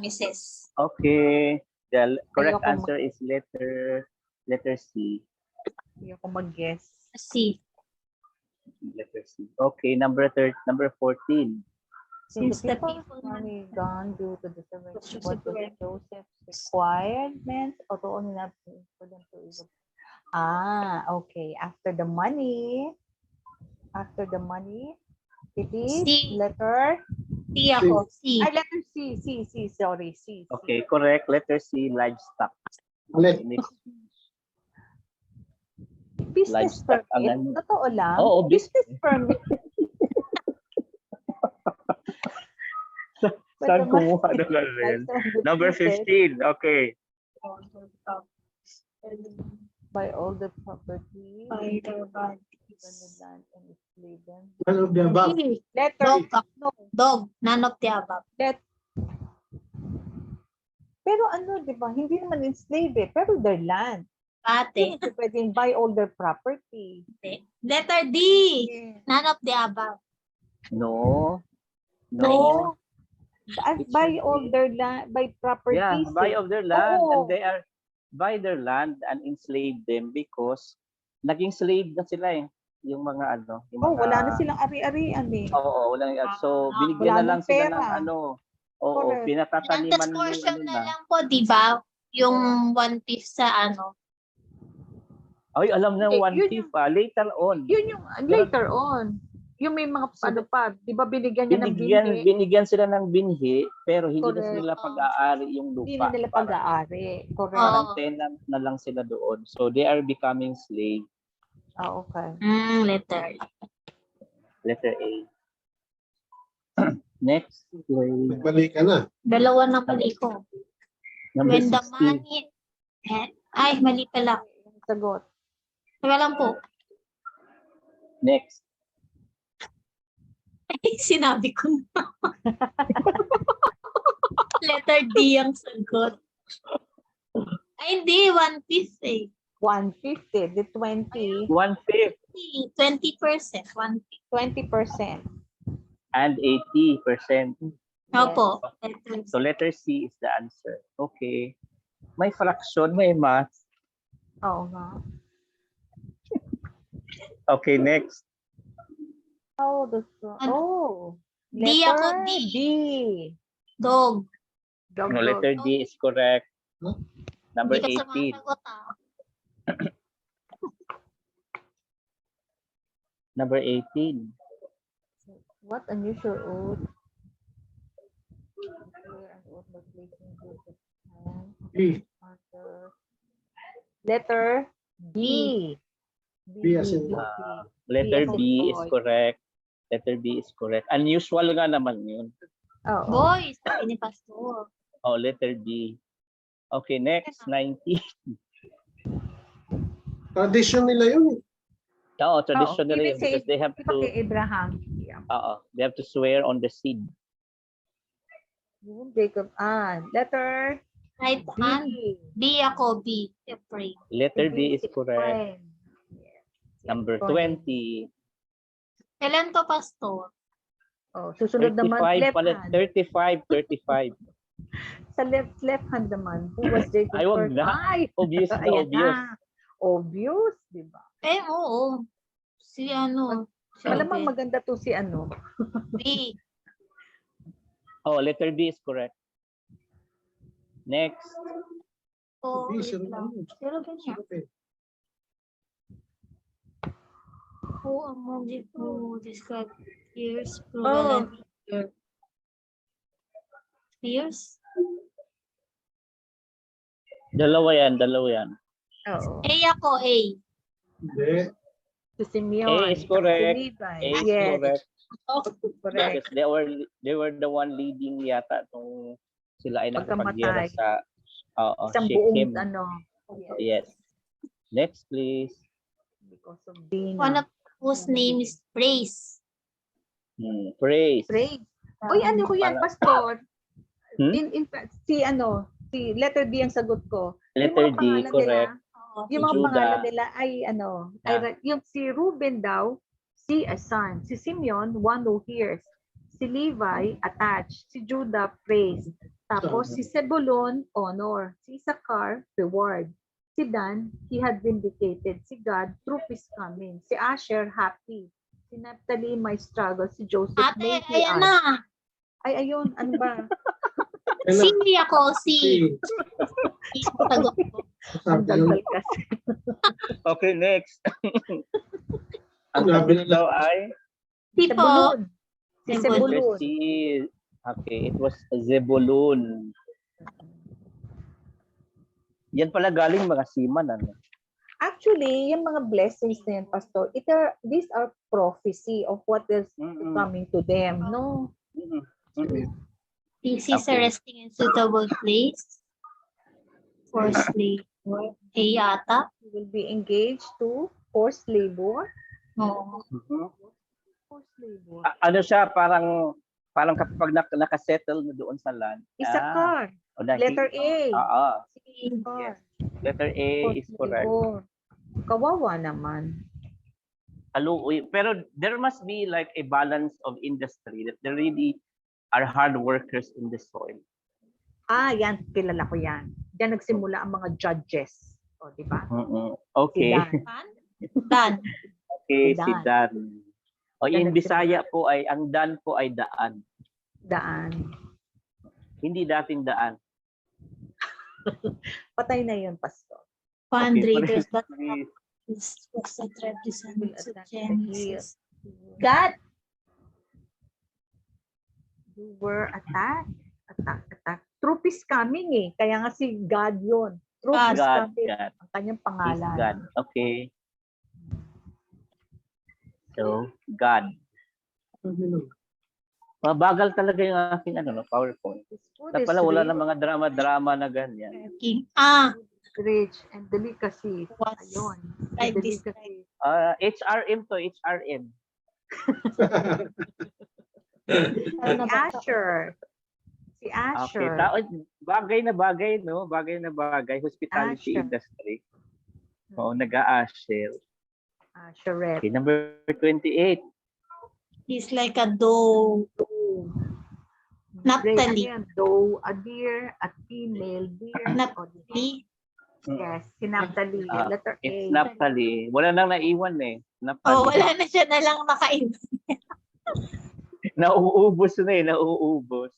Mrs. Okay. The correct Ayoko answer is letter C. Hindi ako mag-guess. C. Letter C. Okay, number 14. Since the people people money gone due to the separation, Joseph what was Joseph's requirements or to only not for them to even. Okay. After the money, it is C. letter. C ako, C. Letter C. Sorry, C. Okay, correct. Letter C, livestock. Ulit. Next. Business Livestock, ang permit. ano. Totoo lang. Oo, Business permit. Saan But kumuha na rin? Number 15. Okay. By all the property, By the given the bodies. land and its labor. None of the above. E. Letter Dog. no. Dog. None of the above. Pero ano, di ba? Hindi naman enslaved eh. Pero their land. Ate. Hindi pwedeng buy all their property. Letter D. None of the above. No. No. It's Buy okay. all their land, buy properties. Yeah, buy of their land Oo. and they are buy their land and enslave them because naging slave na sila eh. Yung mga yung mga Wala na silang ari-arian eh. Oo, wala na. So binigyan Wala na lang nang sila pera. ng Oo, Correct. pinatataniman Ilang yung portion na na. lang po, di ba? Yung 1/5 sa Ay, alam na Eh, one yun fifth later on. Yun yung later on. Yung may mga ano pa, di ba binigyan niya ng binhi? Binigyan sila ng binhi pero hindi na Correct. nila pag-aari yung lupa. Hindi na nila Parang- pag-aari. Correct. Parang tenant na lang sila doon. So they are becoming slave. Okay. letter. Letter A. Next. Nagbalik ka na. Dalawa na mali ko. Number When the 16. money... Ay, mali pala. Sagot. Teka lang po. Next. Ay, sinabi ko na. Letter D ang sagot. Ay, hindi. 1/5 eh. 150, the 20, 1/5 20%. 20%. and 80%. Opo. So letter C is the answer. Okay. May fraction, may math. Oo nga. Okay, next. How does Ano? oh, D ako, letter D. D. Dog. Dog, No, dog. letter D is correct. Huh? Number Hindi ka 18. sumasagot ah. Number 18. What unusual oath? Declare an oath by placing good of hand B. under- Letter B. B as in what? Letter Yes, B is boy. correct. Letter B is correct. Unusual nga naman yun. Oo. Boy, sabi ni Pastor. Oh, letter B. Okay, next, 19. Tradition nila yun eh. Oo, traditionally, Even say, because they have di ba to, kay Abraham? Yeah. they have to swear on the seed. Jacob. Letter Right B. hand. B ako, B. Pray. Letter B is It's correct. friend. Yes. Number Friend. 20. Kailan to, Pastor? Oh, susunod naman, 35 left pala. hand. 35. Sa left hand naman, who was Jacob Ay, wag first? na. Ay, Obvious na ayan obvious. na. Obvious, di ba? Oo. Si ano. Si Malamang Obed. maganda to si ano. B. Oh, letter B is correct. Next. Oh, B, wait sino lang. ano? Pero ganyan. Sino pa eh? Who among the who describe years Oh. plural and year? Years? Dalawa yan. Oo. A ako, A. Hindi. Si Simeon. A is correct. Si Levi. A is Yes, correct. correct. Because they were the one leading yata nung sila ay Pagkamatay. nakapagyera sa Isang Shechem. buong ano. Yes. Next, please. Because of Dina. One of whose name is Praise. Praise. Praise. Uy, ano ko yan, Para- Pastor? Hmm? In fact, si letter D ang sagot ko. Letter Yung mga D, pangalan correct. Oo. Yung mga Judah. pangalan nila ay yung si Reuben daw, see a son. Si Simeon, one who hears. Si Levi, attached. Si Judah, praise. Tapos si Zebulun, honor. Si Issachar, reward. Si Dan, he had vindicated. Si Gad, truth is coming. Si Asher, happy. Si Naphtali, my struggle. Si Joseph, Ate, may he ayan add. na. Ay, ayun, ano ba? C ako, C. Si. Sagot ko. Ang Sabi yun. daldal kasi. Okay, next. Ang Grabe sagot na daw ay Si po. Zebulun. Si Zebulun. Zebulun. si okay, it was Zebulun. Yan pala galing mga seaman, ano? Actually, yung mga blessings na yan, Pastor, these are prophecy of what is Mm-mm. coming to them, no? Mm-mm. Mm-mm. This is a Okay. resting in suitable place. Forced labor. A yata. You will be engaged to forced labor. Oo. Mhm. Forced labor. Ano siya, parang kapag nakasettle na doon sa land. Issachar. O dahil- Letter A. Oo. Issachar. Letter A is Forced correct. labor. Kawawa naman. Pero there must be like a balance of industry that there really are hard workers in the soil. Yan. Kilala ko yan. Diyan nagsimula ang mga judges. O, di ba? Mm-mm. Okay. Dan. Okay, Si si Dan. Dan. O Dan in Bisaya po ang Dan po ay daan. Daan. Hindi dating daan. Patay na yun, Pastor. Fundrators that Please. was that represents Will attack the Genesis. God. You were attacked. Attack. Truth is coming eh. Kaya nga si God yun. Truth is God, coming. God. Ang kanyang Is pangalan. God. Okay. So, God. Mabagal talaga yung aking PowerPoint. His food Na is pala wala rich, na mga drama-drama na ganyan. King. rich and delicacy. Was Ayun. like this. Delicacy. HRM to, HRM. Ano Si ba? Asher. Si Okay, Asher. bagay na bagay, no? Bagay na bagay. Hospitality Asher. industry. Oo, nag-a-asher. Asherette. Okay, number 28. He's like a doe. Naphtali. Yan. Doe, a deer, a female deer. Naphtali. Yes, si Naphtali. Ah, Letter A. It's Naphtali. Wala nang naiwan eh. Naphtali. Oh, wala na siya na lang nakain. Nauubos na eh, nauubos.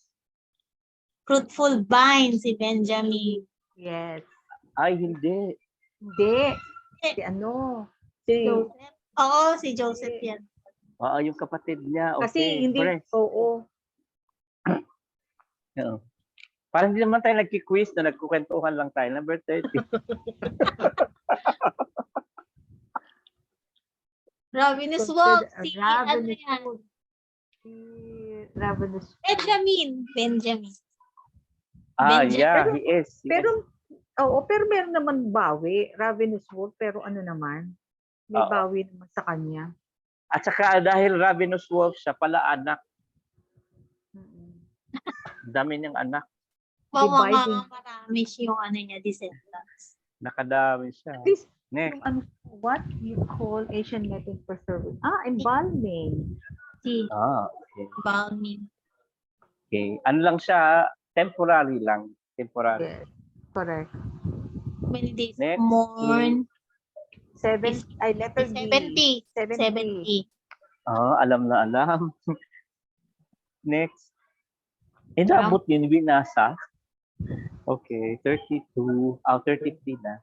Fruitful vine si Benjamin. Yes. Ay, hindi. Hindi. Si ano? Si, Joseph. Oo, si Joseph yan. Yung kapatid niya. Okay, kasi hindi, correct. oo. Oo. Parang hindi naman tayo nagki-quiz na nagkukwentuhan lang tayo. Number 30. Ravenous Wolf. Si ano Ravenous yan? Wolf. Si Ravenous Wolf. Benjamin. Yeah, Pero- he is. He is. Pero, pero meron naman bawi. Ravenous Wolf, pero ano naman? May Oo. bawi naman sa kanya. At saka dahil Ravenous Wolf siya pala anak. Mm-mm. Dami niyang anak. Dividing. Marami yung ano niya, descendants. Nakadami siya. At least, Next. yung ano, what you call Asian method for serving? Embalming. Si Okay. Balmin. Okay. Ano lang siya, temporary lang. Temporary. Yes, correct. Many days. Next. Mourn. Letter D. 70. Alam na alam. Next. Inabot yun, binasa. Okay, 32. 33 na.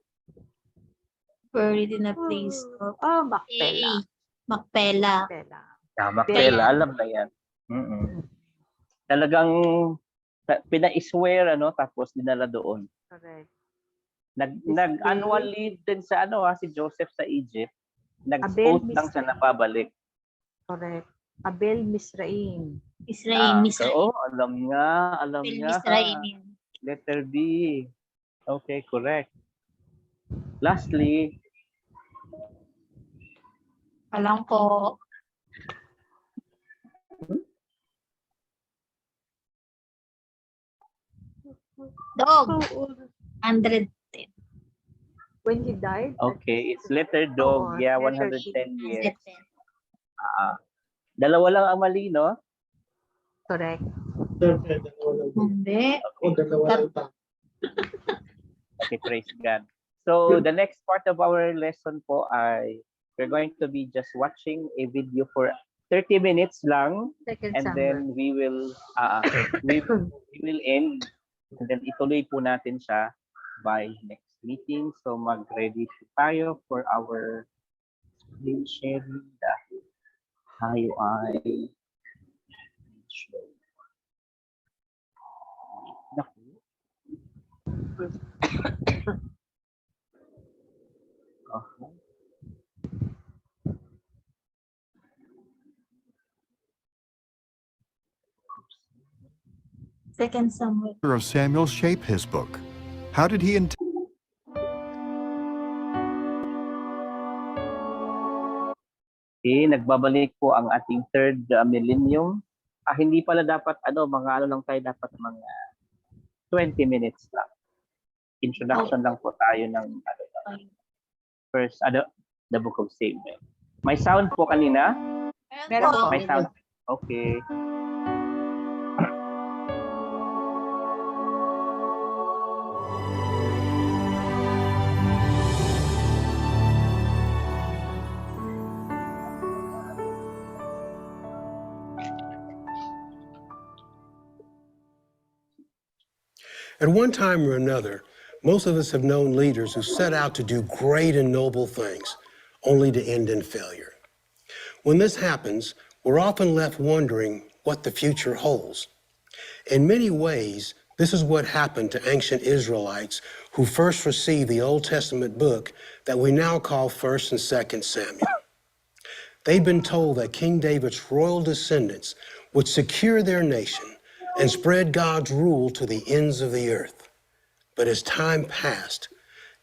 Buried in a place of Macpela. Macpela. Macpela. Tama, Kaya- Kela, alam na yan. Talagang pina-swear, tapos dinala doon. Correct. Nag-annual leave din sa si Joseph sa Egypt. Abel Nag-oath lang siya Misraim. na pabalik. Correct. Abel Misraim. Misraim. Alam niya. Misraim yan. Letter B. Okay, correct. Lastly, Alam ko. Dog. 110. When he died, okay, it's letter dog. Oo, Yeah, letter 110 D. years. Dalawa lang ang mali, no? correct. Hindi. Dalawa lang pa. Okay, praise God. So, the next part of our lesson po ay we're going to be just watching a video for 30 minutes lang, Second and Samuel. then we will end, and then ituloy po natin siya by next meeting. So, mag-ready po tayo for our screen sharing dahil tayo ay Naku. Okay. Second Samuel. of Samuel shape his book? How did he Okay, nagbabalik po ang ating third millennium. Hindi pala dapat lang tayo dapat mga 20 minutes lang. Introduction lang po tayo ng first the book of Samuel. May sound po kanina? Meron po. May sound. Okay. At one time or another, most of us have known leaders who set out to do great and noble things, only to end in failure. When this happens, we're often left wondering what the future holds. In many ways, this is what happened to ancient Israelites who first received the Old Testament book that we now call 1st and 2nd Samuel. They'd been told that King David's royal descendants would secure their nation and spread God's rule to the ends of the earth. But as time passed,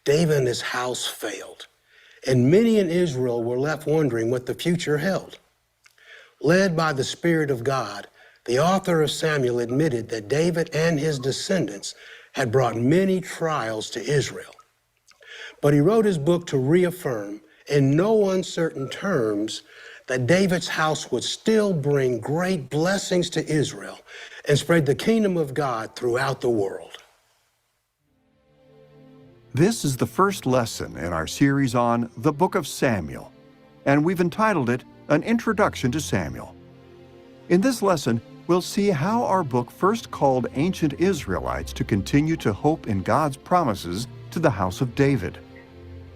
David and his house failed, and many in Israel were left wondering what the future held. Led by the Spirit of God, the author of Samuel admitted that David and his descendants had brought many trials to Israel. But he wrote his book to reaffirm, in no uncertain terms, that David's house would still bring great blessings to Israel and spread the kingdom of God throughout the world. This is the first lesson in our series on the Book of Samuel, and we've entitled it An Introduction to Samuel. In this lesson, we'll see how our book first called ancient Israelites to continue to hope in God's promises to the house of David.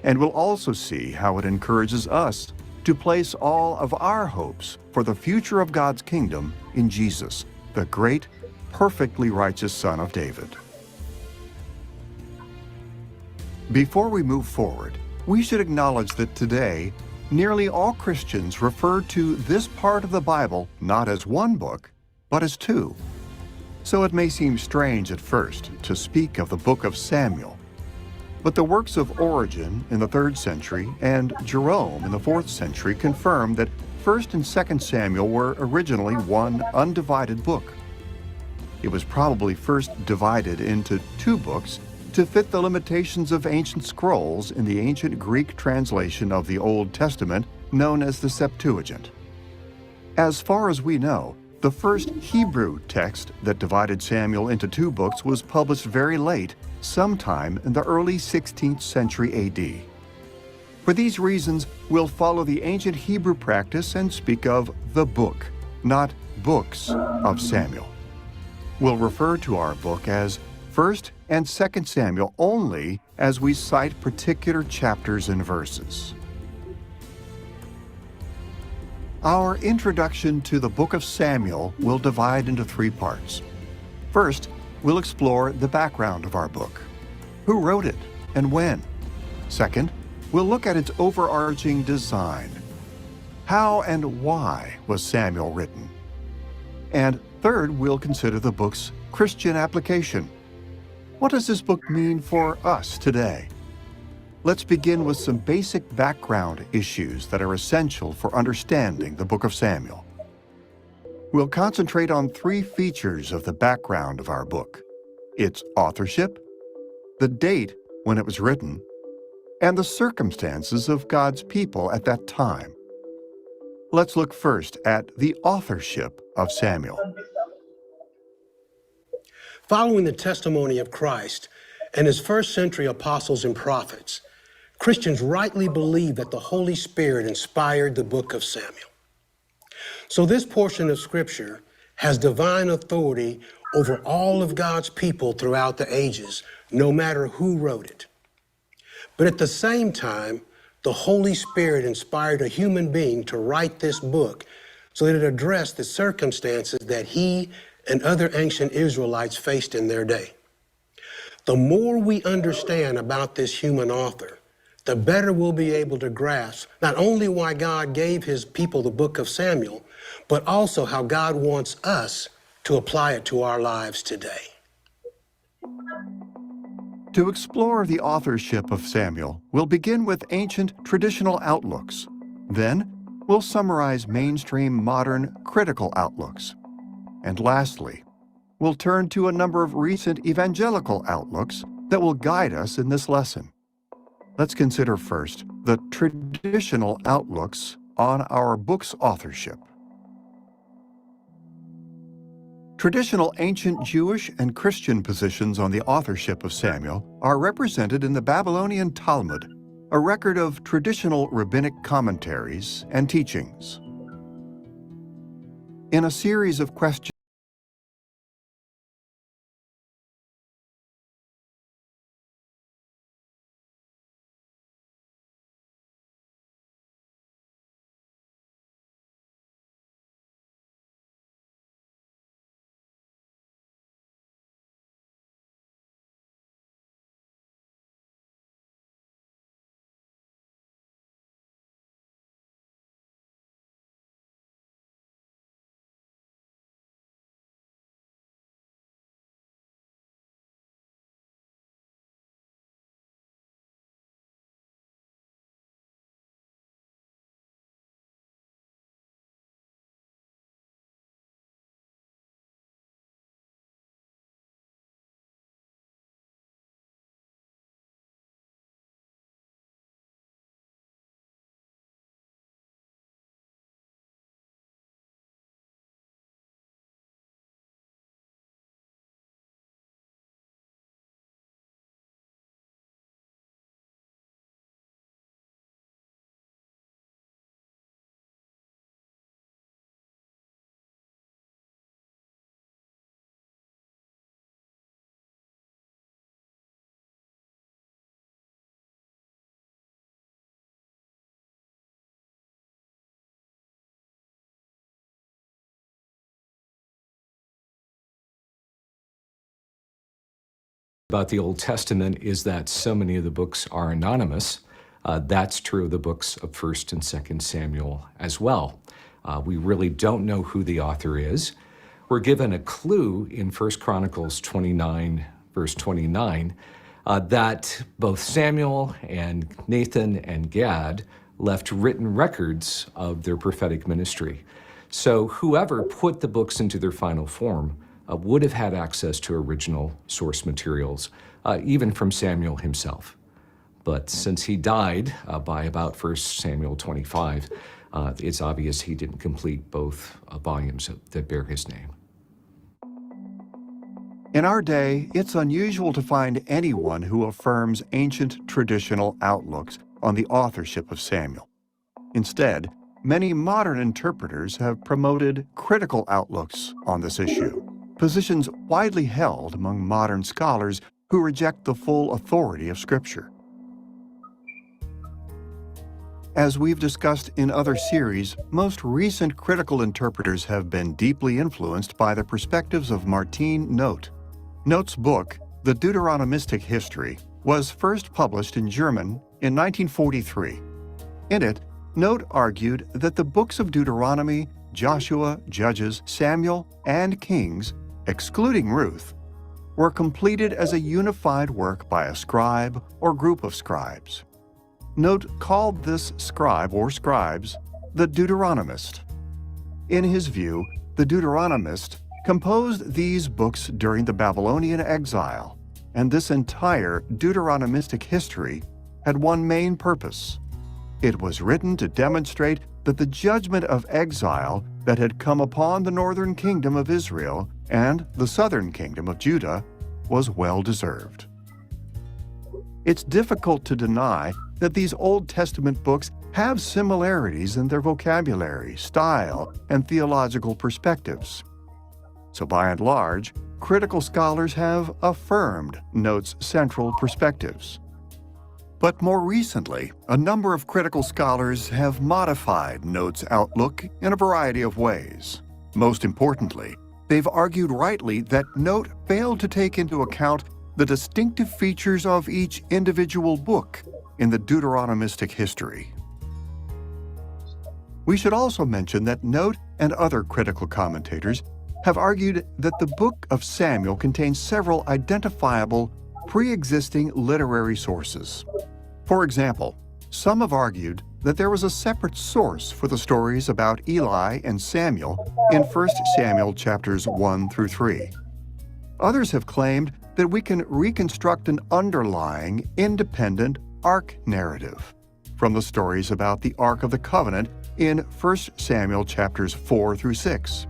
And we'll also see how it encourages us to place all of our hopes for the future of God's kingdom in Jesus, the great, perfectly righteous Son of David. Before we move forward, we should acknowledge that today, nearly all Christians refer to this part of the Bible not as one book, but as two. So it may seem strange at first to speak of the book of Samuel. But the works of Origen in the 3rd century and Jerome in the 4th century confirm that 1st and 2nd Samuel were originally one undivided book. It was probably first divided into 2 books to fit the limitations of ancient scrolls in the ancient Greek translation of the Old Testament known as the Septuagint. As far as we know, the first Hebrew text that divided Samuel into 2 books was published very late, sometime in the early 16th century AD. For these reasons, we'll follow the ancient Hebrew practice and speak of the book, not books of Samuel. We'll refer to our book as 1st and 2nd Samuel only as we cite particular chapters and verses. Our introduction to the book of Samuel will divide into 3 parts. First, we'll explore the background of our book. Who wrote it and when? Second, we'll look at its overarching design. How and why was Samuel written? And third, we'll consider the book's Christian application. What does this book mean for us today? Let's begin with some basic background issues that are essential for understanding the book of Samuel. We'll concentrate on 3 features of the background of our book: its authorship, the date when it was written, and the circumstances of God's people at that time. Let's look first at the authorship of Samuel. Following the testimony of Christ and his first century apostles and prophets, Christians rightly believe that the Holy Spirit inspired the book of Samuel. So this portion of Scripture has divine authority over all of God's people throughout the ages, no matter who wrote it. But at the same time, the Holy Spirit inspired a human being to write this book so that it addressed the circumstances that he and other ancient Israelites faced in their day. The more we understand about this human author, the better we'll be able to grasp not only why God gave his people the book of Samuel, but also how God wants us to apply it to our lives today. To explore the authorship of Samuel, we'll begin with ancient traditional outlooks. Then, we'll summarize mainstream modern critical outlooks. And lastly, we'll turn to a number of recent evangelical outlooks that will guide us in this lesson. Let's consider first the traditional outlooks on our book's authorship. Traditional ancient Jewish and Christian positions on the authorship of Samuel are represented in the Babylonian Talmud, a record of traditional rabbinic commentaries and teachings. In a series of questions about the Old Testament is that so many of the books are anonymous. That's true of the books of 1st and 2nd Samuel as well. We really don't know who the author is. We're given a clue in 1 Chronicles 29, verse 29, that both Samuel and Nathan and Gad left written records of their prophetic ministry. So whoever put the books into their final form would have had access to original source materials, even from Samuel himself. But since he died by about 1 Samuel 25, it's obvious he didn't complete both volumes that bear his name. In our day, it's unusual to find anyone who affirms ancient traditional outlooks on the authorship of Samuel. Instead, many modern interpreters have promoted critical outlooks on this issue, positions widely held among modern scholars who reject the full authority of Scripture. As we've discussed in other series, most recent critical interpreters have been deeply influenced by the perspectives of Martine Noth. Noth's book, The Deuteronomistic History, was first published in German in 1943. In it, Noth argued that the books of Deuteronomy, Joshua, Judges, Samuel, and Kings, excluding Ruth, were completed as a unified work by a scribe or group of scribes. Noth called this scribe or scribes the Deuteronomist. In his view, the Deuteronomist composed these books during the Babylonian exile, and this entire Deuteronomistic history had one main purpose. It was written to demonstrate that the judgment of exile that had come upon the northern kingdom of Israel and the southern kingdom of Judah was well-deserved. It's difficult to deny that these Old Testament books have similarities in their vocabulary, style, and theological perspectives. So by and large, critical scholars have affirmed Noth's central perspectives. But more recently, a number of critical scholars have modified Noth's outlook in a variety of ways. Most importantly, they've argued rightly that Noth failed to take into account the distinctive features of each individual book in the Deuteronomistic history. We should also mention that Noth and other critical commentators have argued that the book of Samuel contains several identifiable, pre-existing literary sources. For example, some have argued that there was a separate source for the stories about Eli and Samuel in 1 Samuel chapters 1 through 3. Others have claimed that we can reconstruct an underlying, independent ark narrative from the stories about the Ark of the Covenant in 1 Samuel chapters 4 through 6.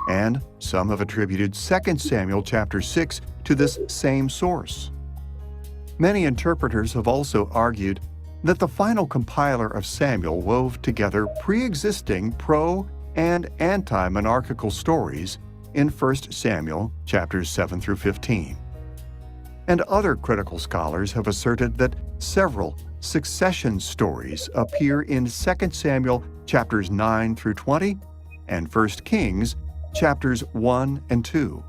And some have attributed 2 Samuel chapter 6 to this same source. Many interpreters have also argued that the final compiler of Samuel wove together pre-existing pro- and anti-monarchical stories in 1 Samuel chapters 7 through 15. And other critical scholars have asserted that several succession stories appear in 2 Samuel chapters 9 through 20 and 1 Kings chapters 1 and 2.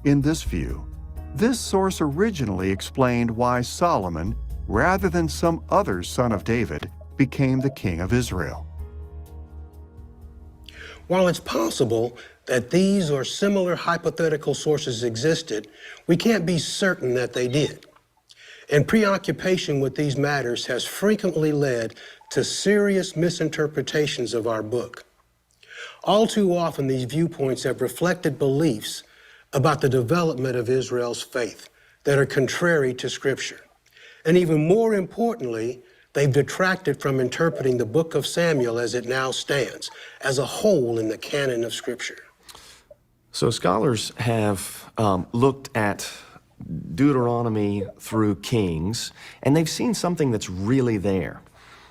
In this view, this source originally explained why Solomon, rather than some other son of David, became the king of Israel. While it's possible that these or similar hypothetical sources existed, we can't be certain that they did. And preoccupation with these matters has frequently led to serious misinterpretations of our book. All too often, these viewpoints have reflected beliefs about the development of Israel's faith that are contrary to Scripture. And even more importantly, they've detracted from interpreting the book of Samuel as it now stands, as a whole in the canon of Scripture. So scholars have looked at Deuteronomy through Kings, and they've seen something that's really there.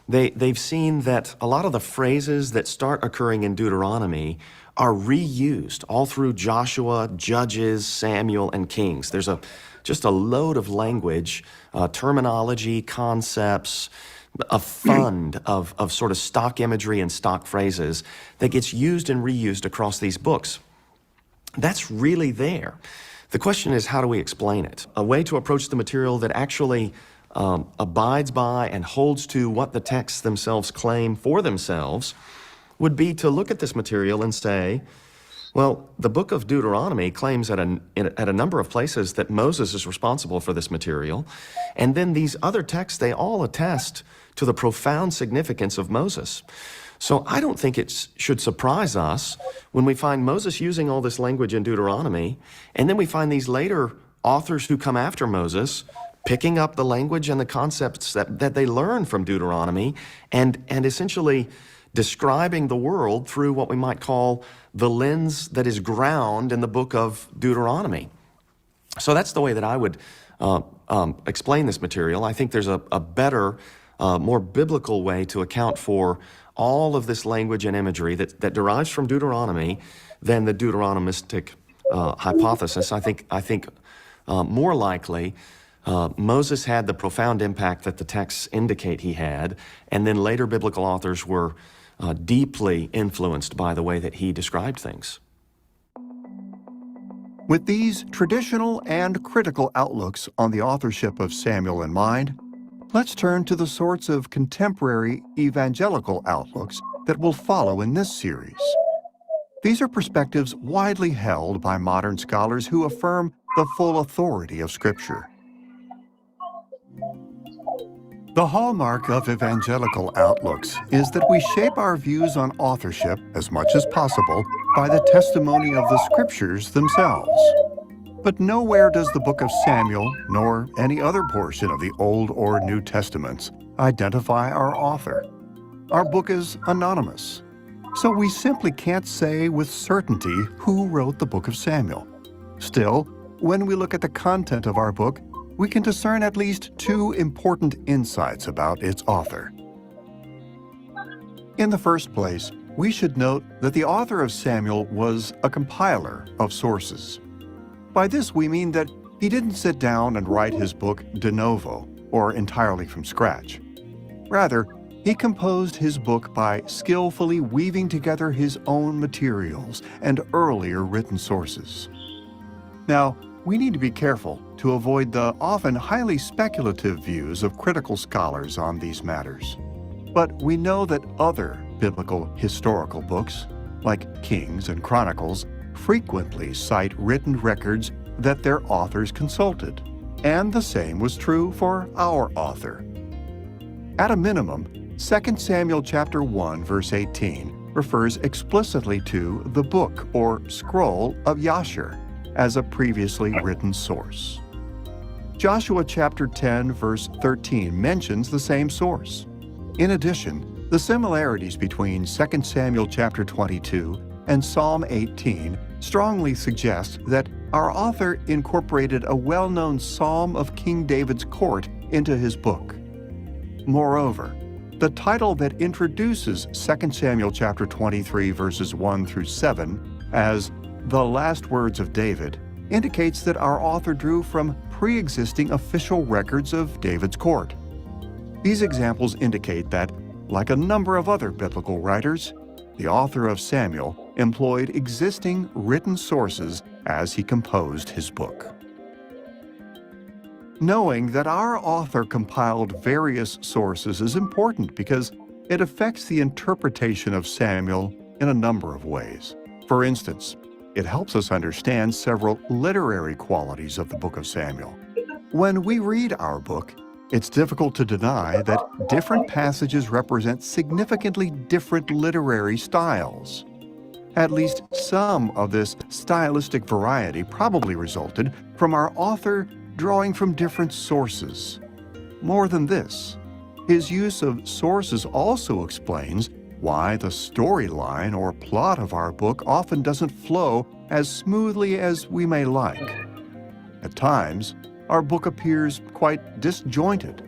They've seen that a lot of the phrases that start occurring in Deuteronomy are reused all through Joshua, Judges, Samuel, and Kings. There's just a load of language, terminology, concepts, a fund of sort of stock imagery and stock phrases that gets used and reused across these books. That's really there. The question is, how do we explain it? A way to approach the material that actually abides by and holds to what the texts themselves claim for themselves would be to look at this material and say, well, the book of Deuteronomy claims at a number of places that Moses is responsible for this material, and then these other texts, they all attest to the profound significance of Moses. So I don't think it should surprise us when we find Moses using all this language in Deuteronomy, and then we find these later authors who come after Moses picking up the language and the concepts that they learn from Deuteronomy and essentially describing the world through what we might call the lens that is ground in the book of Deuteronomy. So that's the way that I would explain this material. I think there's a better, more biblical way to account for all of this language and imagery that derives from Deuteronomy than the Deuteronomistic hypothesis. I think more likely Moses had the profound impact that the texts indicate he had, and then later biblical authors were deeply influenced by the way that he described things. With these traditional and critical outlooks on the authorship of Samuel in mind, let's turn to the sorts of contemporary evangelical outlooks that will follow in this series. These are perspectives widely held by modern scholars who affirm the full authority of Scripture. The hallmark of evangelical outlooks is that we shape our views on authorship as much as possible by the testimony of the Scriptures themselves. But nowhere does the book of Samuel, nor any other portion of the Old or New Testaments, identify our author. Our book is anonymous, so we simply can't say with certainty who wrote the book of Samuel. Still, when we look at the content of our book, we can discern at least two important insights about its author. In the first place, we should note that the author of Samuel was a compiler of sources. By this we mean that he didn't sit down and write his book de novo, or entirely from scratch. Rather, he composed his book by skillfully weaving together his own materials and earlier written sources. Now, we need to be careful to avoid the often highly speculative views of critical scholars on these matters. But we know that other biblical historical books, like Kings and Chronicles, frequently cite written records that their authors consulted, and the same was true for our author. At a minimum, 2 Samuel chapter 1, verse 18 refers explicitly to the book or scroll of Yashar as a previously written source. Joshua chapter 10, verse 13 mentions the same source. In addition, the similarities between 2 Samuel chapter 22 and Psalm 18 strongly suggest that our author incorporated a well-known psalm of King David's court into his book. Moreover, the title that introduces 2 Samuel chapter 23 verses 1 through 7 as The Last Words of David indicates that our author drew from pre-existing official records of David's court. These examples indicate that, like a number of other biblical writers, the author of Samuel employed existing written sources as he composed his book. Knowing that our author compiled various sources is important because it affects the interpretation of Samuel in a number of ways. For instance, it helps us understand several literary qualities of the book of Samuel. When we read our book, it's difficult to deny that different passages represent significantly different literary styles. At least some of this stylistic variety probably resulted from our author drawing from different sources. More than this, his use of sources also explains why the storyline or plot of our book often doesn't flow as smoothly as we may like. At times, our book appears quite disjointed.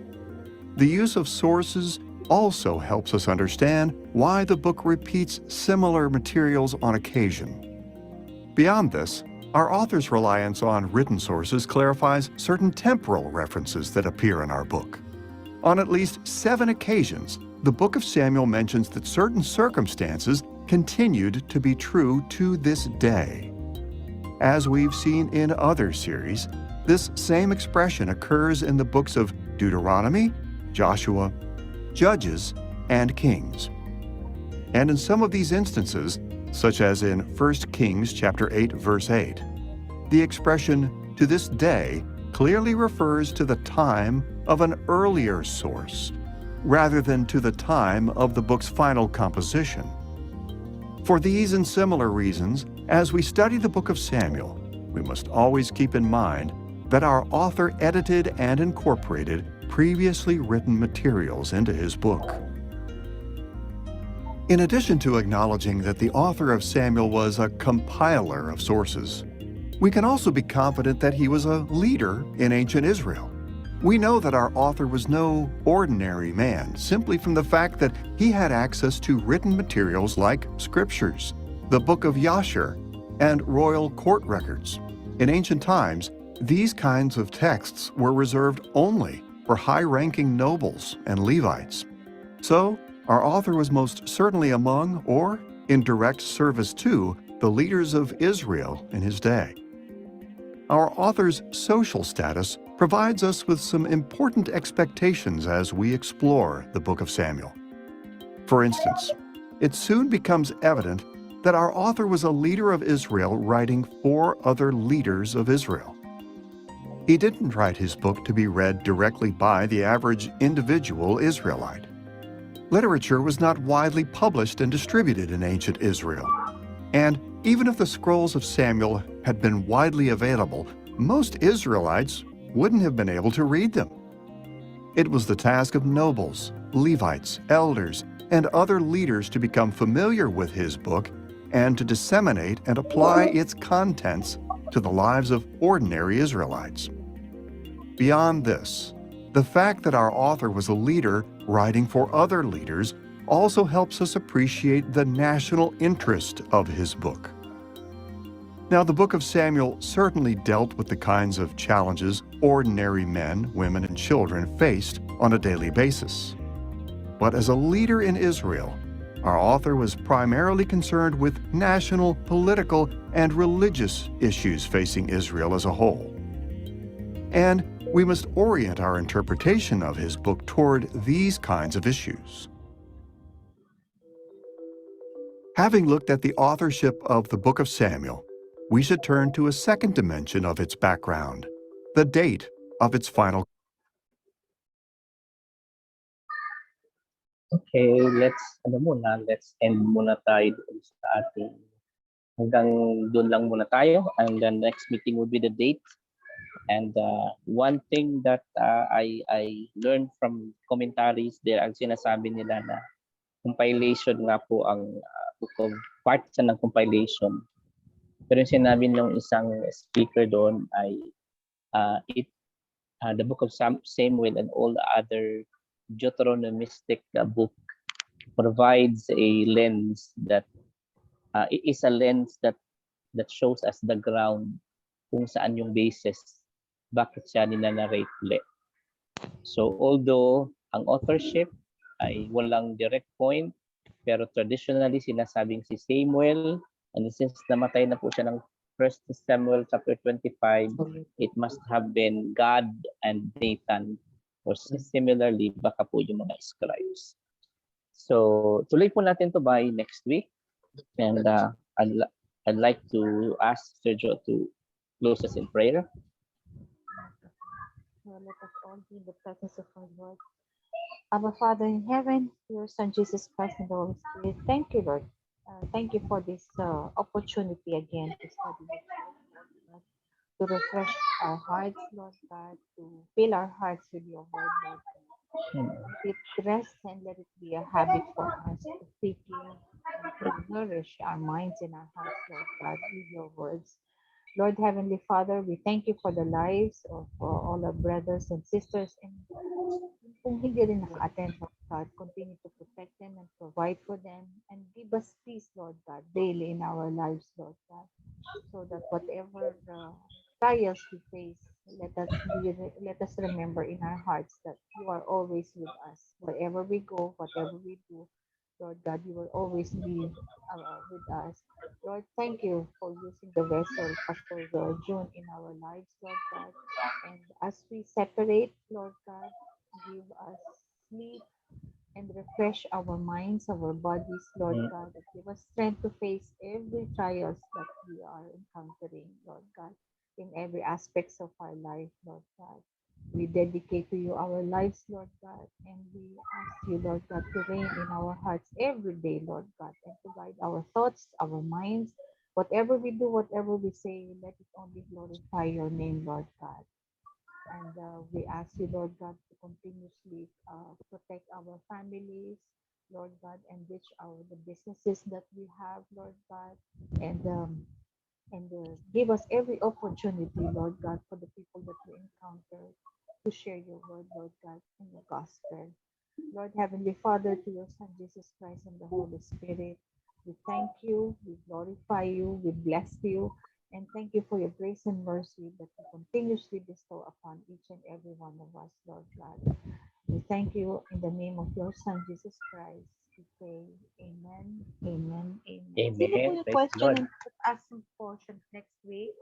The use of sources also helps us understand why the book repeats similar materials on occasion. Beyond this, our author's reliance on written sources clarifies certain temporal references that appear in our book. On at least 7 occasions, the book of Samuel mentions that certain circumstances continued to be true to this day. As we've seen in other series, this same expression occurs in the books of Deuteronomy, Joshua, Judges, and Kings. And in some of these instances, such as in 1 Kings chapter 8, verse 8, the expression "to this day" clearly refers to the time of an earlier source, rather than to the time of the book's final composition. For these and similar reasons, as we study the book of Samuel, we must always keep in mind that our author edited and incorporated previously written materials into his book. In addition to acknowledging that the author of Samuel was a compiler of sources, we can also be confident that he was a leader in ancient Israel. We know that our author was no ordinary man simply from the fact that he had access to written materials like scriptures, the book of Yashar, and royal court records. In ancient times, these kinds of texts were reserved only for high-ranking nobles and Levites. So, our author was most certainly among, or in direct service to, the leaders of Israel in his day. Our author's social status provides us with some important expectations as we explore the book of Samuel. For instance, it soon becomes evident that our author was a leader of Israel writing for other leaders of Israel. He didn't write his book to be read directly by the average individual Israelite. Literature was not widely published and distributed in ancient Israel. And even if the scrolls of Samuel had been widely available, most Israelites wouldn't have been able to read them. It was the task of nobles, Levites, elders, and other leaders to become familiar with his book and to disseminate and apply its contents to the lives of ordinary Israelites. Beyond this, the fact that our author was a leader writing for other leaders also helps us appreciate the national interest of his book. Now, the book of Samuel certainly dealt with the kinds of challenges ordinary men, women, and children faced on a daily basis. But as a leader in Israel, our author was primarily concerned with national, political, and religious issues facing Israel as a whole. And we must orient our interpretation of his book toward these kinds of issues. Having looked at the authorship of the book of Samuel, we should turn to a second dimension of its background, the date of its final. Okay, let's end muna tayo doon sa ating, hanggang doon lang muna tayo, and the next meeting will be the date. And one thing that I learned from commentaries there, ang sinasabi nila na compilation nga po ang book of part sa ng compilation. Pero yung sinabi ng isang speaker doon ay the book of Samuel and all the other Deuteronomistic book provides a lens that it is a lens that shows us the ground kung saan yung basis bakit siya ninanarrate ulit. So although ang authorship ay walang direct point, pero traditionally sinasabing si Samuel, and since namatay na po siya ng 1 Samuel chapter 25, it must have been God and Nathan, or similarly baka po yung mga scribes. So tuloy po natin to by next week, and I'd like to ask Sergio to close us in prayer. Let us all be in the presence of our Lord. Our Father in heaven, your Son Jesus Christ and the Holy Spirit, thank you, Lord. Thank you for this opportunity again to study your word, Lord, to refresh our hearts, Lord God, to fill our hearts with your word, Lord God. Let it rest and let it be a habit for us to seek you and to nourish our minds and our hearts, Lord God, with your words. Lord Heavenly Father, we thank you for the lives of all our brothers and sisters, and kung hindi rin naka-attend, Lord God, continue to protect them and provide for them, and give us peace, Lord God, daily in our lives, Lord God, so that whatever the trials we face, let us remember in our hearts that you are always with us. Wherever we go, whatever we do, Lord God, you will always be with us. Lord, thank you for using the vessel, Pastor June, in our lives, Lord God. And as we separate, Lord God, give us sleep and refresh our minds, our bodies, Lord Mm. God, and give us strength to face every trials that we are encountering, Lord God, in every aspects of our life, Lord God. We dedicate to you our lives, Lord God, and we ask you, Lord God, to reign in our hearts every day, Lord God, and to guide our thoughts, our minds, whatever we do, whatever we say, let it only glorify your name, Lord God. And we ask you, Lord God, to continuously protect our families, Lord God, and reach the businesses that we have, Lord God, and give us every opportunity, Lord God, for the people that we encounter to share your word, Lord God, and your gospel. Lord Heavenly Father, to your Son Jesus Christ and the Holy Spirit, we thank you, we glorify you, we bless you, and thank you for your grace and mercy that you continuously bestow upon each and every one of us, Lord God. We thank you in the name of your Son Jesus Christ. We pray, Amen, Amen, Amen. Sino po Amen. yung Praise question Lord. and ask some portion next week?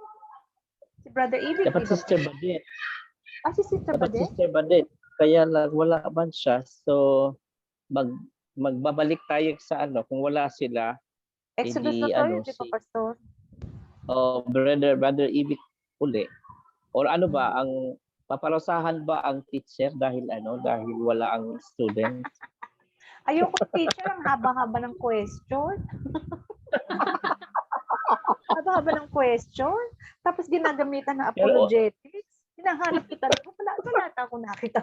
Si Brother Ibig, Dapat di ba Sister po? Badet. Si Sister Dapat Badet? Sister Badet. Kaya lang wala man siya. So magbabalik tayo sa ano kung wala sila. Exodus Hindi na to, ano di ba, si Pastor? brother Ibig uli. Or ano ba Hmm. ang paparusahan ba ang teacher dahil wala ang student? Ayoko teacher, ang haba-haba ng question. Haba-haba ng question. Tapos ginagamitan ng Pero- apologetics. Hinahanap ko talaga. Wala ako nakita.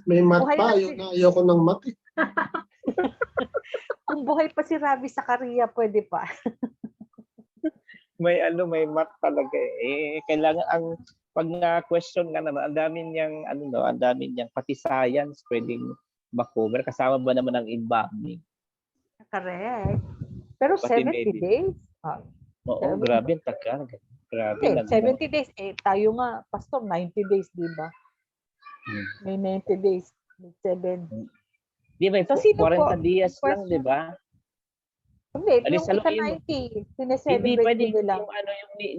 May mat Buhay pa, na yun na ayoko ng mat. Kung buhay pa si Ravi Sakaria, pwede pa. May math talaga eh. Kailangan ang pag na-question nga naman, ang dami niyang pati science pwedeng makover. Kasama ba naman ang embalming? Correct. Pero Pati 70 medicine. days? Oo, Seven- grabe ang tagal. Grabe Hindi, lang. 70 days. Tayo nga, Pastor, 90 days, di ba? May 90 days. May 7. Di ba, So, sino 40 po? days lang, Question? di ba? Hindi, Alis, yung saluhin mo. ika-90, Hindi sineselebrate pwede din nila. yung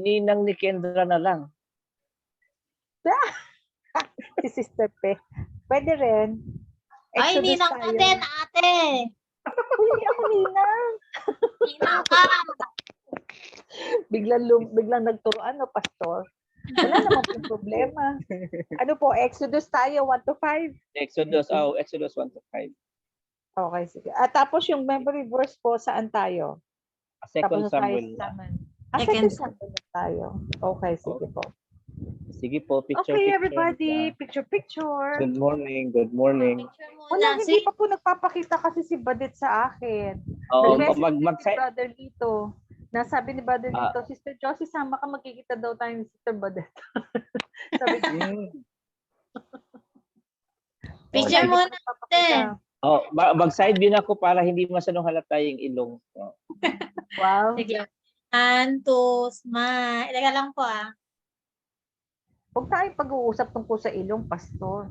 ninang ni Kendra na lang. Si Sister Pe. Pwede rin. Ay, Exodus ninang ka tayo. din, ate. Uy, hindi ako ninang. Ninang ka. Biglang nagturoan, no, Pastor? Wala naman pong problema. Ano po, Exodus tayo, 1 to 5? Exodus 1 to 5. Okay, sige. At tapos yung memory verse po, saan tayo? Second Tapos tayo Samuel sa na. Second Second Samuel na tayo. Okay, sige po. Sige po, picture. Okay, everybody. Picture. Good morning, good morning. Picture muna. Wala, hindi pa po nagpapakita kasi si Badet sa akin. Oh, Nag-message mag si Brother Lito. Nasabi ni Brother Ah. Lito, Sister Josie, sama ka, magkikita daw tayo ni Sister Badet. Sabi ko, Picture hindi muna, pa nagpapakita. mag-side view na ako para hindi masyadong halata yung ilong. Oh. Wow. Sige. 1, 2, smile. Teka lang po ah. Huwag tayong pag-uusap tungkol sa ilong, Pastor.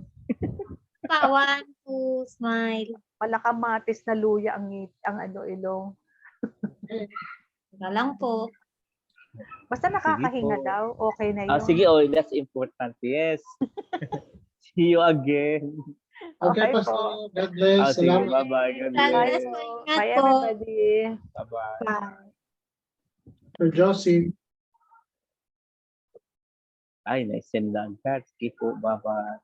1, 2, smile. Malakamatis na luya ang ilong. Teka lang po. Basta nakakahinga po. daw, okay na yun. Sige, that's important. Yes. See you again. Okay, Okay Pastor. po. God bless. Sige, Salamat. bye-bye. God God bless. bless po. Ingat Bye, po. everybody. Bye-bye. Bye. Sir Josie. Ay, nice and done. Sige po, bye-bye.